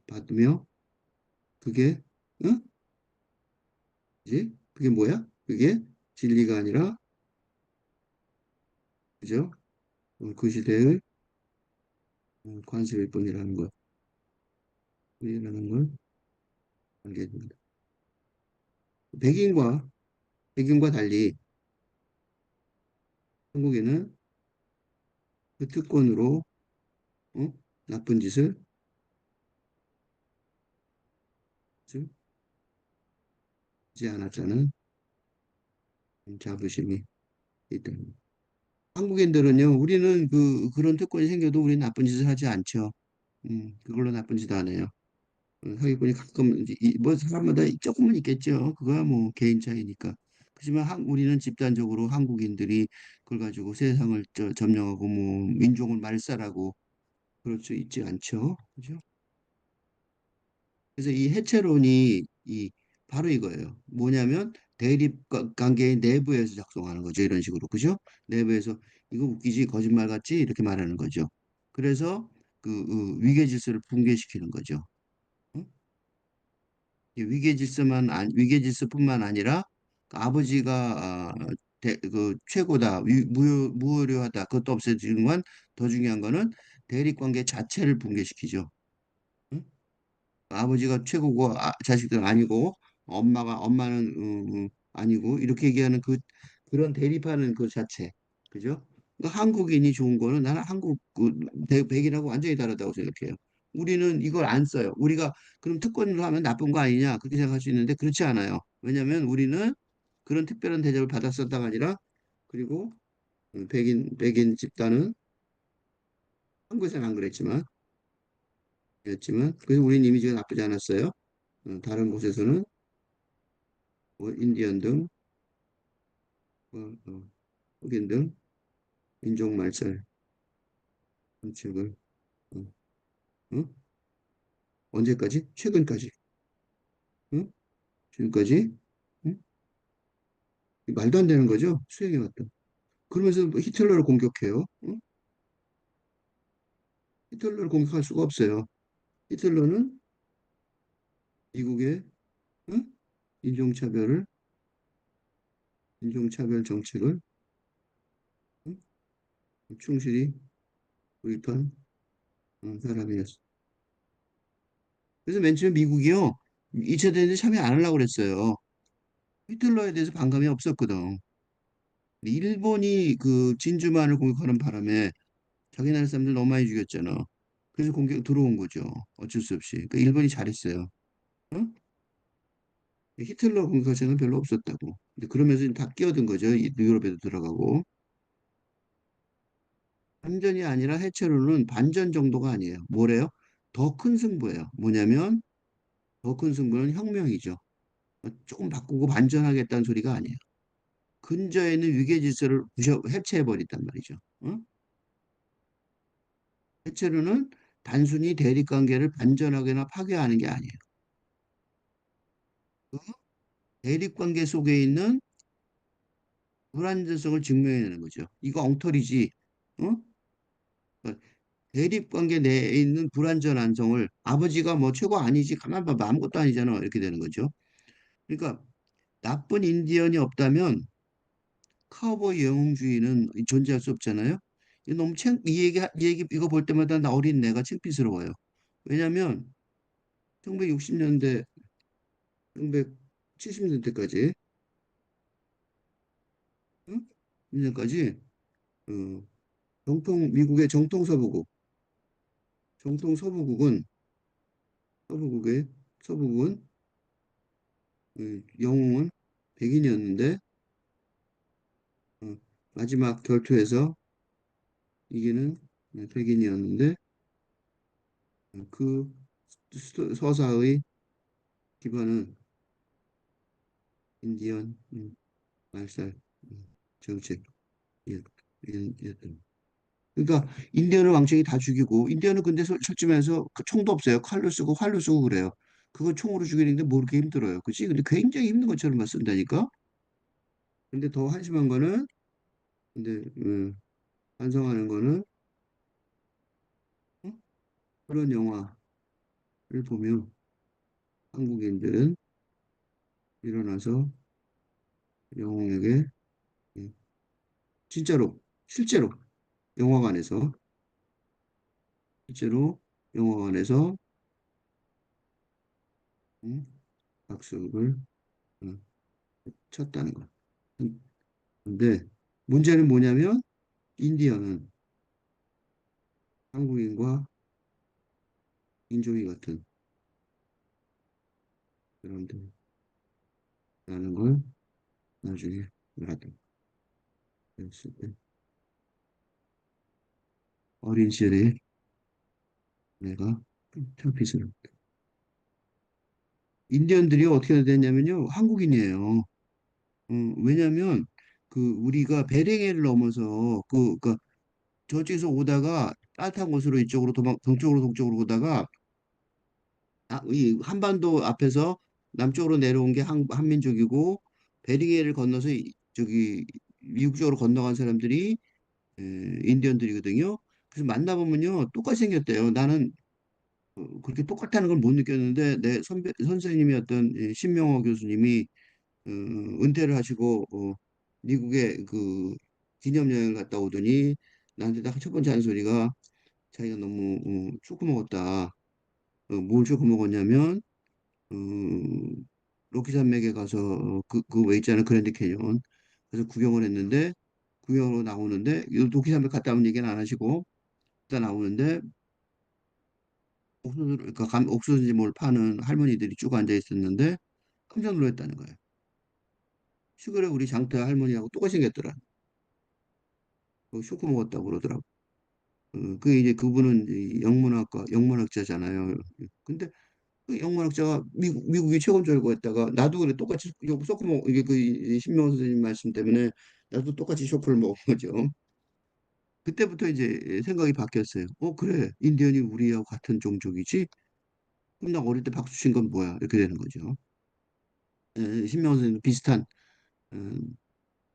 받으며 그게 응? 이제 그게 뭐야? 그게 진리가 아니라 그죠? 그 시대의 관습일 뿐이라는 것, 이라는 걸 알게 됩니다. 백인과 백인과 달리 한국인은 그 특권으로 어? 나쁜 짓을 하지 않았다는 자부심이 있다. 한국인들은요, 우리는 그런 특권이 생겨도 우리는 나쁜 짓을 하지 않죠. 그걸로 나쁜 짓 안 해요. 사기꾼이 가끔 이제 뭐 사람마다 조금은 있겠죠. 그거야 뭐 개인 차이니까. 그렇지만 우리는 집단적으로 한국인들이 그걸 가지고 세상을 점령하고 뭐 민족을 말살하고 그럴 수 있지 않죠. 그죠? 그래서 이 해체론이 바로 이거예요. 뭐냐면 관계의 내부에서 작동하는 거죠. 이런 식으로. 그죠? 내부에서 이거 웃기지 거짓말 같지 이렇게 말하는 거죠. 그래서 위계 질서를 붕괴시키는 거죠. 어? 위계 질서뿐만 아니라 그 아버지가 그 최고다, 무효료하다. 그것도 없애지는 건 더 중요한 거는 대립 관계 자체를 붕괴시키죠. 응? 아버지가 최고고 자식들은 아니고 엄마는 아니고 이렇게 얘기하는 그런 대립하는 그 자체 그죠? 그러니까 한국인이 좋은 거는 나는 한국 백인하고 완전히 다르다고 생각해요. 우리는 이걸 안 써요. 우리가 그럼 특권으로 하면 나쁜 거 아니냐 그렇게 생각할 수 있는데 그렇지 않아요. 왜냐하면 우리는 그런 특별한 대접을 받았었다가 아니라 그리고 백인 집단은 한국에서는 안 그랬지만 그래서 우리는 이미지가 나쁘지 않았어요. 다른 곳에서는 뭐 인디언 등 어, 어, 흑인 등 인종 말살 정책을 어, 어? 언제까지? 최근까지 어? 지금까지 어? 말도 안 되는 거죠? 수행해왔다. 그러면서 뭐 히틀러를 공격해요. 히틀러를 공격할 수가 없어요. 히틀러는 미국의 응? 인종차별을 인종차별 정책을 응? 충실히 도입한 사람이었어. 그래서 맨 처음에 미국이요 2차 대전에 참여 안 하려고 그랬어요. 히틀러에 대해서 반감이 없었거든. 일본이 그 진주만을 공격하는 바람에 자기 나라 사람들 너무 많이 죽였잖아. 그래서 공격 들어온 거죠. 어쩔 수 없이. 그러니까 일본이 잘했어요. 응? 히틀러 공격 자체는 별로 없었다고. 근데 그러면서 다 끼어든 거죠. 유럽에도 들어가고. 반전이 아니라 해체로는 반전 정도가 아니에요. 뭐래요? 더 큰 승부예요. 뭐냐면 더 큰 승부는 혁명이죠. 조금 바꾸고 반전하겠다는 소리가 아니에요. 근저에 있는 위계 질서를 해체해버린단 말이죠. 응? 해체로는 단순히 대립 관계를 반전하거나 파괴하는 게 아니에요. 그 대립 관계 속에 있는 불안정성을 증명해내는 거죠. 이거 엉터리지. 어? 그러니까 대립 관계 내에 있는 불완전한 성을 아버지가 뭐 최고 아니지 가만 봐봐 아무것도 아니잖아 이렇게 되는 거죠. 그러니까 나쁜 인디언이 없다면 카우보이 영웅주의는 존재할 수 없잖아요. 이 너무 이 얘기 이거 볼 때마다 나 어린 내가 창피스러워요. 왜냐하면 1960년대, 1970년대까지, 응? 년까지 미국의 정통 서부국의 서부국은 영웅은 백인이었는데 어, 마지막 결투에서 이기는 백인이었는데 그 서사의 기반은 인디언 말살 정책 이었던. 그러니까 인디언을 왕청이 다 죽이고 인디언은 근데 철집에서 그 총도 없어요. 활로 쓰고 그래요. 그거 총으로 죽이는데 모르게 힘들어요. 그치? 근데 굉장히 힘든 것처럼만 쓴다니까. 근데 더 한심한 거는 근데 반성하는 거는 어? 그런 영화를 보면 한국인들은 일어나서 영웅에게 음, 진짜로 실제로 영화관에서 실제로 영화관에서 음, 박수를 음, 쳤다는 거. 근데 문제는 뭐냐면 인디언은 한국인과 인종이 같은 사람들라는 걸 나중에 알았다. 그랬을 때 어린 시절에 내가 창피스러워. 인디언들이 어떻게 됐냐면요 한국인이에요. 왜냐면 그 우리가 베랭해를 넘어서 그 저쪽에서 오다가 따뜻한 곳으로 이쪽으로 동쪽으로 오다가 이 한반도 앞에서 남쪽으로 내려온 게 한민족이고 베링해를 건너서 저기 미국 쪽으로 건너간 사람들이 인디언들이거든요. 그래서 만나보면요 똑같이 생겼대요. 나는 그렇게 똑같다는 걸 못 느꼈는데 내 선생님이었던 신명호 교수님이 은퇴를 하시고 미국에 그 기념여행을 갔다 오더니 나한테 딱 첫 번째 하는 소리가 자기가 너무 초코 먹었다. 뭘 초코 먹었냐면 어, 로키 산맥에 가서 그 왜 있잖아요 그랜드 캐니언 그래서 구경을 했는데 구경으로 나오는데 이 로키 산맥 갔다 온 얘기는 안 하시고 갔다 나오는데 그러니까 옥수수인지 뭘 파는 할머니들이 쭉 앉아 있었는데 깜짝 놀랐다는 거예요. 시골에 우리 장터 할머니하고 똑같이 생겼더라. 쇼크 먹었다고 그러더라고. 그 이제 그분은 이제 영문학자잖아요. 근데 그 영문학자가 미국이 최고인 줄 알고 했다가 나도 그래 똑같이 쇼크 먹 이게 그 신명호 선생님 말씀 때문에 나도 똑같이 쇼크를 먹은 거죠. 그때부터 이제 생각이 바뀌었어요. 그래 인디언이 우리하고 같은 종족이지? 그럼 나 어릴 때 박수 친 건 뭐야? 이렇게 되는 거죠. 신명호 선생님 비슷한 어,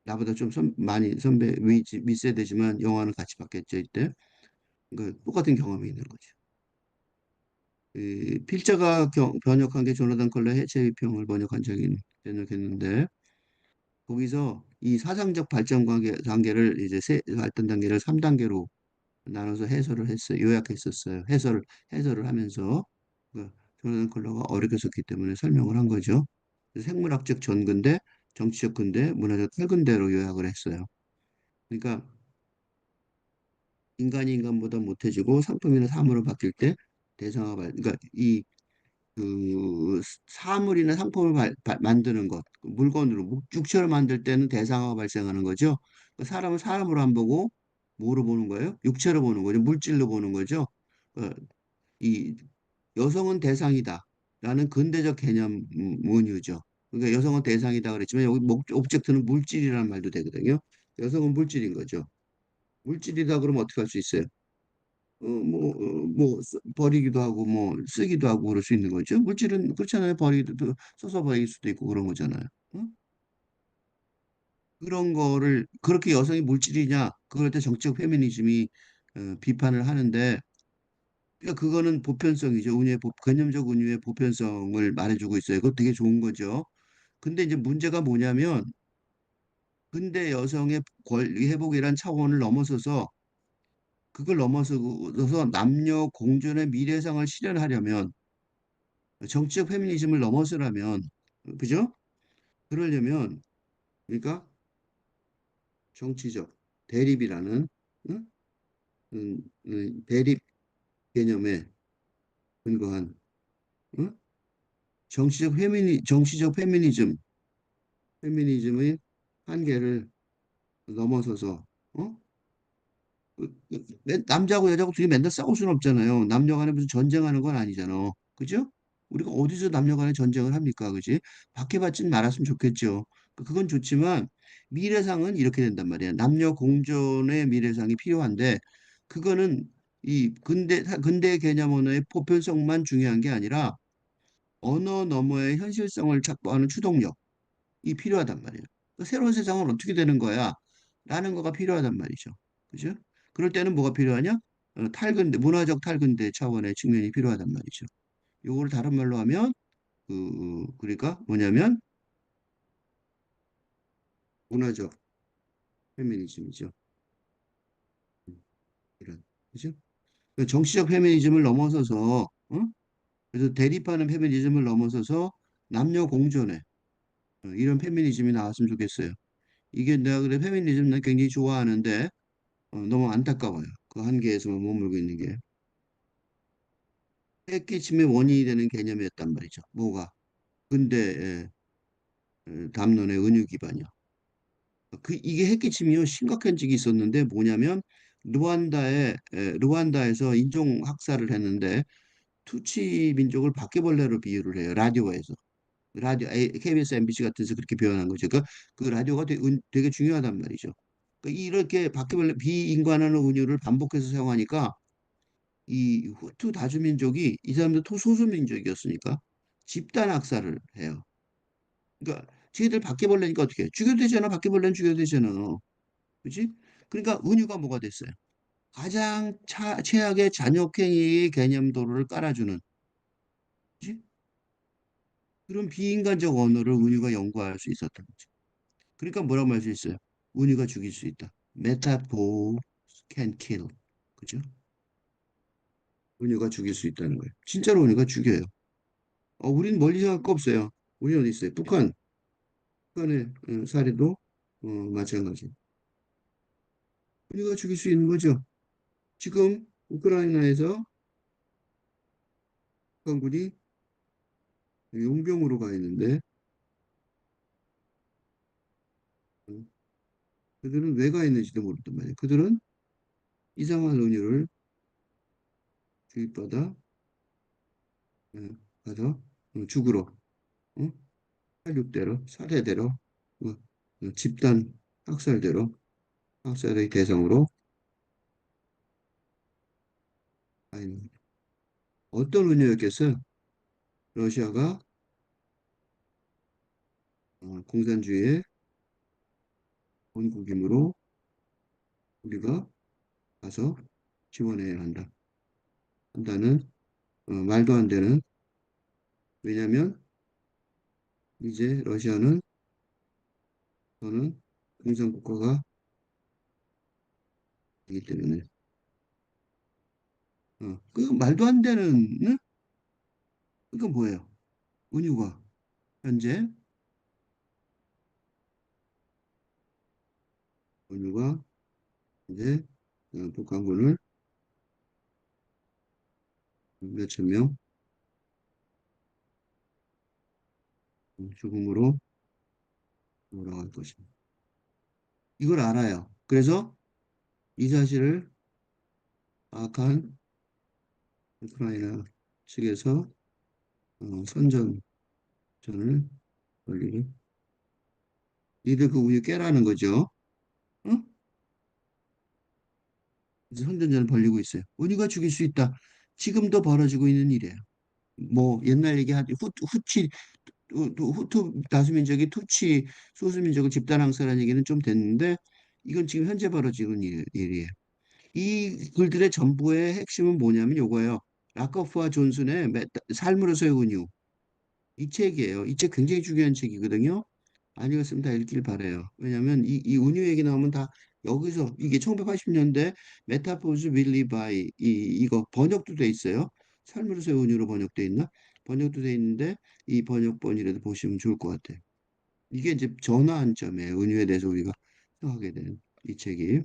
나보다 좀 많이 선배 윗세대지만 영화는 같이 봤겠죠 이때. 그러니까 똑같은 경험이 있는 거죠. 이 필자가 번역한 게 조나단 컬러의 해체비평을 번역했는데 거기서 이 사상적 단계를 이제 발전 단계를 3단계로 나눠서 해설을 했어요. 요약했었어요. 해설을 하면서 그 조나단 컬러가 어렵게 썼기 때문에 설명을 한 거죠. 생물학적 전근대, 정치적 근대, 문화적 탈근대로 요약을 했어요. 그러니까 인간이 인간보다 못해지고 상품이나 사물을 바뀔 때 그러니까 이 그 사물이나 상품을 만드는 것, 그 물건으로 육체로 만들 때는 대상화가 발생하는 거죠. 그 사람은 사람으로 안 보고 뭐로 보는 거예요? 육체로 보는 거죠. 물질로 보는 거죠. 어, 이 여성은 대상이다. 라는 근대적 개념 문유죠. 그러니까 여성은 대상이다 그랬지만 여기 옵젝트는 물질이라는 말도 되거든요. 여성은 물질인 거죠. 물질이다 그러면 어떻게 할 수 있어요? 버리기도 하고, 쓰기도 하고, 그럴 수 있는 거죠. 물질은 그렇잖아요. 써서 버릴 수도 있고, 그런 거잖아요. 응? 그런 거를, 그렇게 여성이 물질이냐, 그럴 때 정책 페미니즘이 비판을 하는데, 그러니까 그거는 보편성이죠. 개념적 은유의 보편성을 말해주고 있어요. 그거 되게 좋은 거죠. 근데 이제 문제가 뭐냐면, 근대 여성의 권리 회복이란 차원을 넘어서서, 그걸 넘어서서 남녀 공존의 미래상을 실현하려면, 정치적 페미니즘을 넘어서려면, 그죠? 그러려면, 그러니까 정치적 대립이라는, 응? 대립 개념에 근거한, 응? 정치적 페미니즘의 한계를 넘어서서, 어? 남자하고 여자하고 둘이 맨날 싸울 수는 없잖아요. 남녀 간에 무슨 전쟁하는 건 아니잖아. 그죠? 우리가 어디서 남녀 간에 전쟁을 합니까? 그지? 박해받진 말았으면 좋겠죠. 그건 좋지만 미래상은 이렇게 된단 말이야. 남녀 공존의 미래상이 필요한데 그거는 이 근대 개념 언어의 보편성만 중요한 게 아니라 언어 너머의 현실성을 확보하는 추동력이 필요하단 말이에요. 그 새로운 세상은 어떻게 되는 거야? 라는 거가 필요하단 말이죠. 그죠? 그럴 때는 뭐가 필요하냐? 문화적 탈근대 차원의 측면이 필요하단 말이죠. 요거를 다른 말로 하면, 그러니까 뭐냐면, 문화적 페미니즘이죠. 이런. 그죠? 그 정치적 페미니즘을 넘어서서, 그래서 대립하는 페미니즘을 넘어서서 남녀 공존의 이런 페미니즘이 나왔으면 좋겠어요. 이게 내가 그래 페미니즘 난 굉장히 좋아하는데 너무 안타까워요. 그 한계에서만 머물고 있는 게. 핵기침의 원인이 되는 개념이었단 말이죠. 뭐가? 근대 담론의 은유 기반이요. 이게 핵기침이요. 심각한 적이 있었는데 뭐냐면 루안다에서 인종 학살을 했는데 투치 민족을 바퀴벌레로 비유를 해요. 라디오에서. KBS, MBC 같은 데서 그렇게 표현한 거죠. 그 라디오가 되게 중요하단 말이죠. 이렇게 바퀴벌레 비인간하는 은유를 반복해서 사용하니까 이 후투 다주민족이 이 사람들 소수민족이었으니까 집단 학살을 해요. 그러니까 쟤들 바퀴벌레니까 어떻게 해? 죽여도 되잖아. 바퀴벌레는 죽여도 되잖아. 그지? 그러니까 은유가 뭐가 됐어요? 가장 최악의 잔혹행위의 개념 도로를 깔아주는 그지? 그런 비인간적 언어를 은유가 연구할 수 있었던 거죠. 그러니까 뭐라고 할 수 있어요? 은유가 죽일 수 있다. Metaphor can kill. 그죠? 은유가 죽일 수 있다는 거예요. 진짜로 은유가 죽여요. 우린 멀리 생각할 거 없어요. 우리 어디 있어요? 북한의 사례도 마찬가지. 은유가 죽일 수 있는 거죠. 지금 우크라이나에서 북한군이 용병으로 가 있는데 음, 그들은 왜 가 있는지도 모른단 말이에요. 그들은 이상한 은유를 주입받아 어, 가서 죽으러 어? 살육대로 살해대로 집단 학살대로 학살의 대상으로 가 있는 거죠. 어떤 은유였겠어요? 러시아가 공산주의의 본국이므로 우리가 가서 지원해야 한다는 말도 안 되는. 왜냐면 이제 러시아는 저는 공산국가가 되기 때문에. 그 말도 안 되는, 응? 그건 뭐예요? 은유가 현재 은유가 이제 북한군을 몇천 명 죽음으로 몰아갈 것입니다. 이걸 알아요. 그래서 이 사실을 파악한 우크라이나 측에서 선전전을 벌리고 니들 그 우유 깨라는 거죠. 응? 이제 선전전을 벌리고 있어요. 은유가 죽일 수 있다. 지금도 벌어지고 있는 일이에요. 뭐 옛날 얘기하듯이 후치 후투 다수민족이 투치 소수민족을 집단 항사라는 얘기는 좀 됐는데 이건 지금 현재 벌어지는 일이에요. 이 글들의 전부의 핵심은 뭐냐면 요거예요. 라커프와 존슨의 삶으로서의 은유. 이 책이에요. 이 책 굉장히 중요한 책이거든요. 안 읽었으면 다 읽길 바래요. 왜냐하면 이 은유 얘기 나오면 다 여기서 이게 1980년대 메타포즈 윌리 바이 이거 번역도 돼 있어요. 삶으로서의 은유로 번역돼 있나? 번역도 돼 있는데 이 번역본이라도 보시면 좋을 것 같아요. 이게 이제 전환점이에요. 은유에 대해서 우리가 생각하게 되는 이 책이.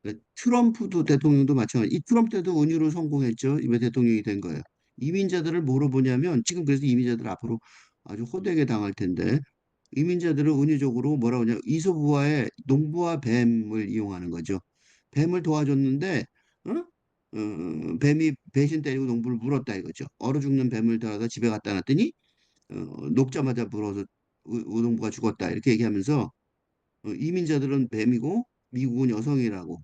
네, 트럼프도 대통령도 마찬가지. 이 트럼프 때도 은유로 성공했죠. 이번 대통령이 된 거예요. 이민자들을 뭐로 보냐면 지금 그래서 이민자들 앞으로 아주 호되게 당할 텐데 이민자들을 은유적으로 뭐라고 하냐 이솝우화의 농부와 뱀을 이용하는 거죠. 뱀을 도와줬는데 어? 뱀이 배신 때리고 농부를 물었다 이거죠. 얼어 죽는 뱀을 데려다 집에 갖다 놨더니 녹자마자 물어서 농부가 죽었다 이렇게 얘기하면서 이민자들은 뱀이고 미국은 여성이라고.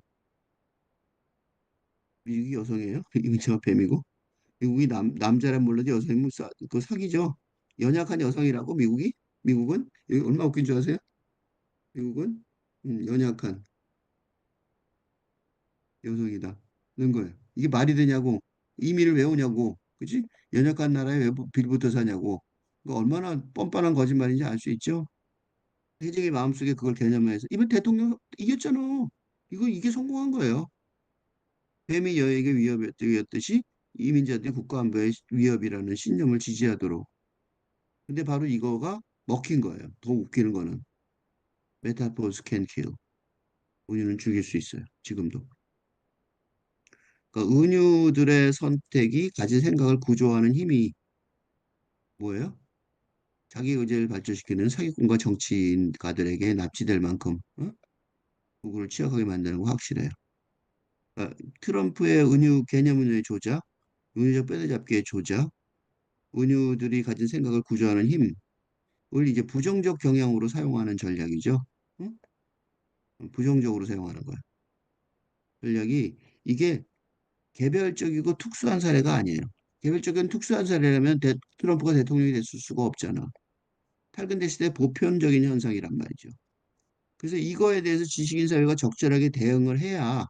미국이 여성이에요? 이민자가 뱀이고 미국이 남자란 몰라도 여성이면 그 사기죠. 연약한 여성이라고 미국은 여기 얼마 웃긴 줄 아세요? 미국은 연약한 여성이다. 는 거예요. 이게 말이 되냐고. 이민을 왜 오냐고. 그치? 연약한 나라에 왜 빌부터 사냐고. 그 얼마나 뻔뻔한 거짓말인지 알 수 있죠? 해적의 마음속에 그걸 개념해서 이번 대통령 이겼잖아. 이게 성공한 거예요. 뱀이 여에게 위협이었듯이 이민자들이 국가 안보의 위협이라는 신념을 지지하도록. 근데 바로 이거가 먹힌 거예요. 더 웃기는 거는 메타포스 캔 킬. 은유는 죽일 수 있어요. 지금도. 그러니까 은유들의 선택이 가진 생각을 구조하는 힘이 뭐예요? 자기 의지를 발전시키는 사기꾼과 정치인가들에게 납치될 만큼 누구를 취약하게 만드는 거 확실해요. 그러니까 트럼프의 은유 개념 은유의 조작, 은유적 뼈대잡기의 조작, 은유들이 가진 생각을 구조하는 힘을 이제 부정적 경향으로 사용하는 전략이죠. 응? 부정적으로 사용하는 거예요. 전략이 이게 개별적이고 특수한 사례가 아니에요. 개별적인 특수한 사례라면 트럼프가 대통령이 됐을 수가 없잖아. 탈근대 시대 보편적인 현상이란 말이죠. 그래서 이거에 대해서 지식인 사회가 적절하게 대응을 해야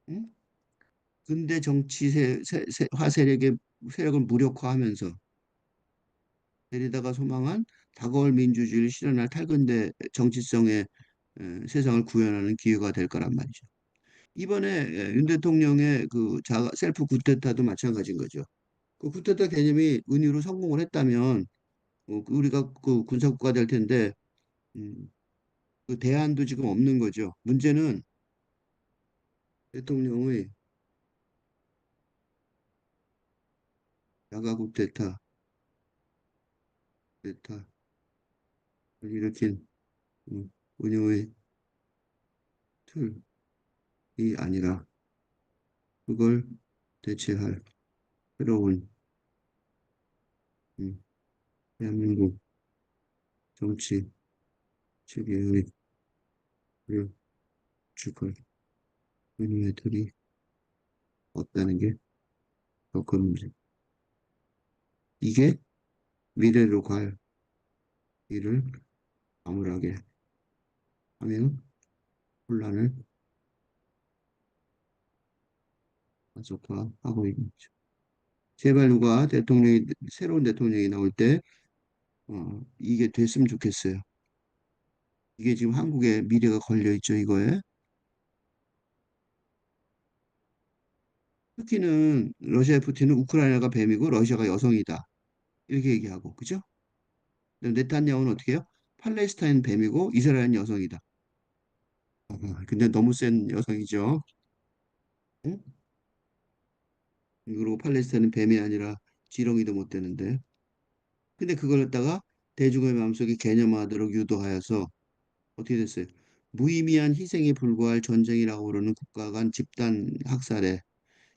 응? 근대 정치 화세력의 세력을 무력화하면서 데리다가 소망한 다가올 민주주의를 실현할 탈근대 정치성의 세상을 구현하는 기회가 될 거란 말이죠. 이번에 윤 대통령의 그 셀프 쿠데타도 마찬가지인 거죠. 그 쿠데타 개념이 은유로 성공을 했다면 우리가 그 군사국가 될 텐데 음, 그 대안도 지금 없는 거죠. 문제는 대통령의 야가 쿠데타를 일으킨 은유의 틀이 아니라 그걸 대체할 새로운 음, 대한민국 정치 체계의 주걸 은유의 틀이 없다는 게 더 큰 문제. 이게 미래로 갈 일을 암울하게 하면 혼란을 가속화하고 있는 거죠. 제발 누가 새로운 대통령이 나올 때, 이게 됐으면 좋겠어요. 이게 지금 한국의 미래가 걸려 있죠, 이거에. 푸틴은, 러시아의 푸틴은 우크라이나가 뱀이고 러시아가 여성이다. 이렇게 얘기하고, 그죠? 근데 네타냐후는 어떻게 해요? 팔레스타인 뱀이고 이스라엘은 여성이다. 근데 너무 센 여성이죠. 응? 그리고 팔레스타인은 뱀이 아니라 지렁이도 못 되는데. 근데 그걸 갖다가 대중의 마음속에 개념화하도록 유도하여서 어떻게 됐어요? 무의미한 희생에 불과할 전쟁이라고 부르는 국가 간 집단 학살에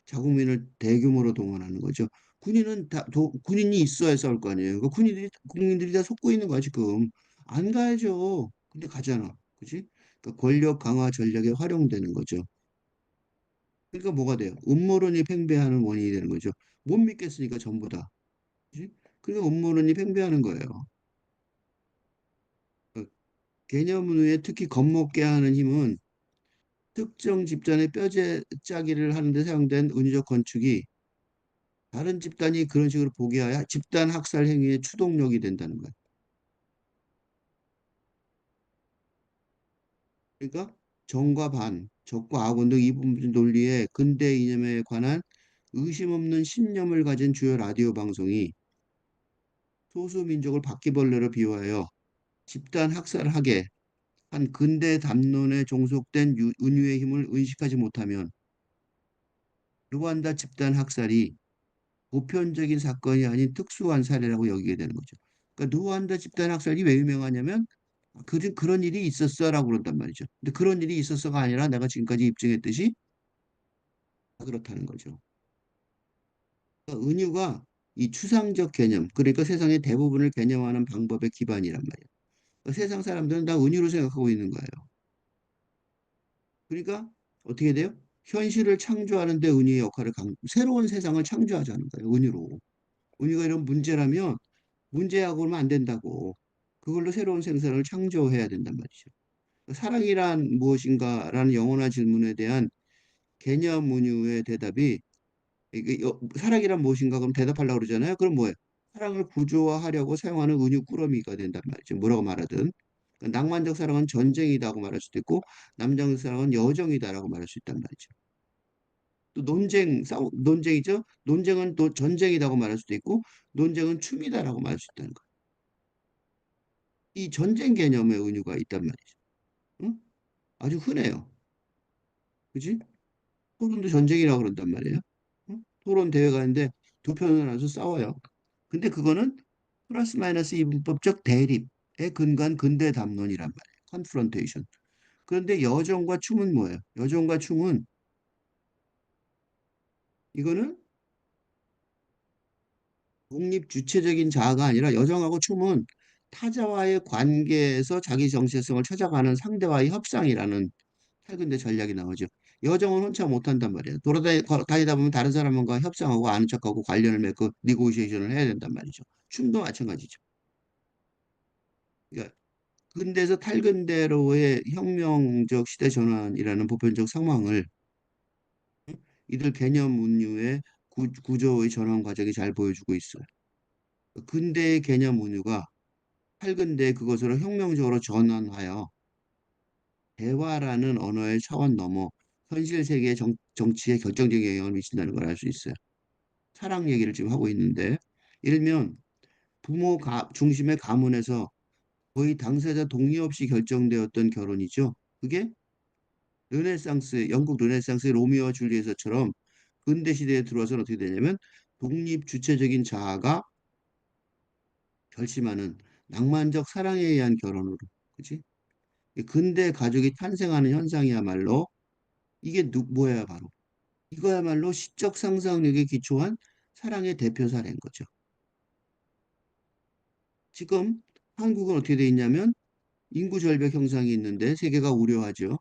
자국민을 대규모로 동원하는 거죠. 군인이 있어야 싸울 거 아니에요. 그 국민들이 다 속고 있는 거야, 지금. 안 가야죠. 근데 가잖아. 그지? 그러니까 권력 강화 전략에 활용되는 거죠. 그러니까 뭐가 돼요? 음모론이 팽배하는 원인이 되는 거죠. 못 믿겠으니까 전부 다. 그지? 그러니까 음모론이 팽배하는 거예요. 그 개념 후에 특히 겁먹게 하는 힘은 특정 집단의 뼈대짜기를 하는데 사용된 은유적 건축이 다른 집단이 그런 식으로 보게 하여 집단 학살 행위의 추동력이 된다는 거예요. 그러니까 정과 반, 적과 악원 등 이분 논리의 근대 이념에 관한 의심 없는 신념을 가진 주요 라디오 방송이 소수 민족을 바퀴벌레로 비유하여 집단 학살하게 한 근대 담론에 종속된 은유의 힘을 의식하지 못하면 루안다 집단 학살이 보편적인 사건이 아닌 특수한 사례라고 여기게 되는 거죠. 그러니까 루안다 집단 학살이 왜 유명하냐면 그런 일이 있었어라고 그런단 말이죠. 근데 그런 일이 있었어가 아니라 내가 지금까지 입증했듯이 그렇다는 거죠. 그러니까 은유가 이 추상적 개념, 그러니까 세상의 대부분을 개념하는 방법의 기반이란 말이에요. 그러니까 세상 사람들은 다 은유로 생각하고 있는 거예요. 그러니까 어떻게 돼요? 현실을 창조하는 데 은유의 역할을 새로운 세상을 창조하자는 거예요. 은유로. 은유가 이런 문제라면 문제하고 그러면 안 된다고. 그걸로 새로운 생산을 창조해야 된단 말이죠. 사랑이란 무엇인가라는 영원한 질문에 대한 개념 은유의 대답이 사랑이란 무엇인가 그럼 대답하려고 그러잖아요. 그럼 뭐예요? 사랑을 구조화하려고 사용하는 은유 꾸러미가 된단 말이죠. 뭐라고 말하든. 그러니까 낭만적 사랑은 전쟁이다고 말할 수도 있고 남자적 사랑은 여정이다라고 말할 수 있단 말이죠. 또 논쟁이죠. 논쟁은 또 전쟁이라고 말할 수도 있고 논쟁은 춤이다라고 말할 수 있다는 거예요. 이 전쟁 개념의 은유가 있단 말이죠. 응? 아주 흔해요. 그지? 토론도 전쟁이라고 그런단 말이에요. 응? 토론 대회가 있는데 두 편을 나눠서 싸워요. 근데 그거는 플러스 마이너스 이분법적 대립에 근거한 근대 담론이란 말이에요. 컨프런테이션. 그런데 여정과 춤은 뭐예요? 여정과 춤은 이거는 독립 주체적인 자아가 아니라 여정하고 춤은 타자와의 관계에서 자기 정체성을 찾아가는 상대와의 협상이라는 최근대 전략이 나오죠. 여정은 혼자 못한단 말이에요. 다니다 보면 다른 사람과 협상하고 아는 척하고 관련을 맺고 니고시에이션을 해야 된단 말이죠. 춤도 마찬가지죠. 그러니까 근대에서 탈근대로의 혁명적 시대 전환이라는 보편적 상황을 이들 개념 운유의 구조의 전환 과정이 잘 보여주고 있어요. 근대의 개념 운유가 탈근대 그것으로 혁명적으로 전환하여 대화라는 언어의 차원 넘어 현실 세계의 정치에 결정적인 영향을 미친다는 걸 알 수 있어요. 사랑 얘기를 지금 하고 있는데, 일면 중심의 가문에서 거의 당사자 동의 없이 결정되었던 결혼이죠. 그게 영국 르네상스의 로미오와 줄리엣처럼 근대 시대에 들어와서는 어떻게 되냐면 독립 주체적인 자아가 결심하는 낭만적 사랑에 의한 결혼으로, 그지? 근대 가족이 탄생하는 현상이야말로 이게 뭐야 바로 이거야말로 시적 상상력에 기초한 사랑의 대표 사례인 거죠. 지금 한국은 어떻게 돼 있냐면 인구 절벽 형상이 있는데 세계가 우려하죠.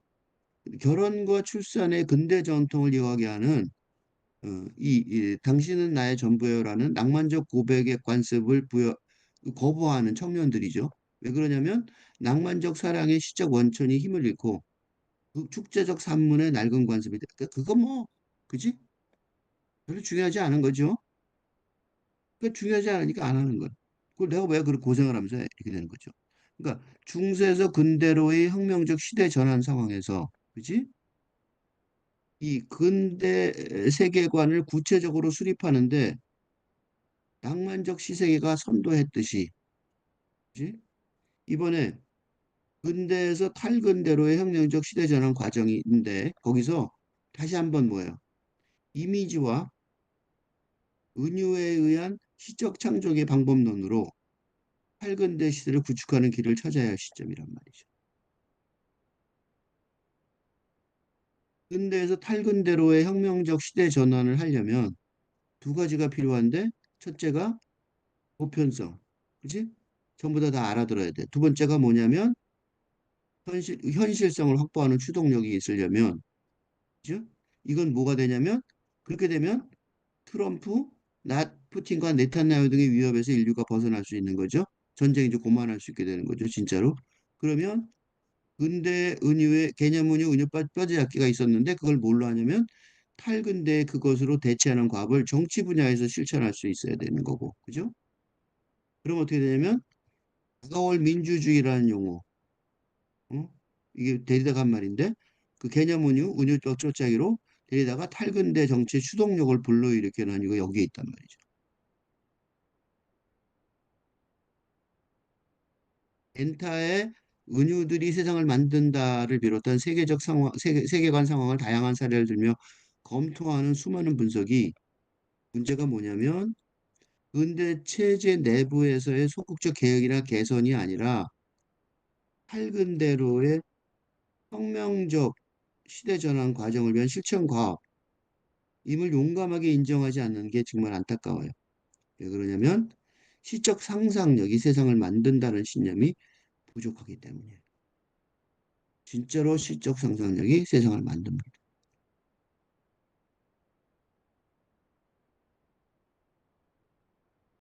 결혼과 출산의 근대 전통을 이어가게 하는 당신은 나의 전부예요라는 낭만적 고백의 관습을 거부하는 청년들이죠. 왜 그러냐면 낭만적 사랑의 시적 원천이 힘을 잃고 그 축제적 산문의 낡은 관습이 돼. 그거 뭐 그지? 별로 중요하지 않은 거죠. 그러니까 중요하지 않으니까 안 하는 거야. 그걸 내가 왜 그렇게 고생을 하면서 이렇게 되는 거죠. 그러니까 중세에서 근대로의 혁명적 시대 전환 상황에서, 그지? 이 근대 세계관을 구체적으로 수립하는데 낭만적 시세계가 선도했듯이, 그지? 이번에 근대에서 탈근대로의 혁명적 시대 전환 과정인데 거기서 다시 한번 뭐예요? 이미지와 은유에 의한 시적 창조의 방법론으로 탈근대 시대를 구축하는 길을 찾아야 할 시점이란 말이죠. 근대에서 탈근대로의 혁명적 시대 전환을 하려면 두 가지가 필요한데 첫째가 보편성, 그지? 전부 다 알아들어야 돼. 두 번째가 뭐냐면 현실성을 확보하는 추동력이 있으려면, 그죠? 이건 뭐가 되냐면 그렇게 되면 트럼프, 푸틴과 네타냐후 등의 위협에서 인류가 벗어날 수 있는 거죠. 전쟁이 이제 고만할 수 있게 되는 거죠, 진짜로. 그러면 근대 은유의 개념 은유, 은유 뼈대잡기가 있었는데 그걸 뭘로 하냐면 탈근대 그것으로 대체하는 과업을 정치 분야에서 실천할 수 있어야 되는 거고, 그죠? 그럼 어떻게 되냐면 다가올 민주주의라는 용어, 어? 이게 데리다가 한 말인데 그 개념 은유, 은유 뼈대짜기로 데리다가 탈근대 정치의 추동력을 불러일으켜는 이거 여기에 있단 말이죠. 엔타의 은유들이 세상을 만든다를 비롯한 세계적 상황, 세계관 상황을 다양한 사례를 들며 검토하는 수많은 분석이 문제가 뭐냐면 근대 체제 내부에서의 소극적 개혁이나 개선이 아니라 탈근대로의 혁명적 시대 전환 과정을 위한 실천 과업임을 용감하게 인정하지 않는 게 정말 안타까워요. 왜 그러냐면 시적 상상력이 세상을 만든다는 신념이 부족하기 때문이에요. 진짜로 시적 상상력이 세상을 만듭니다.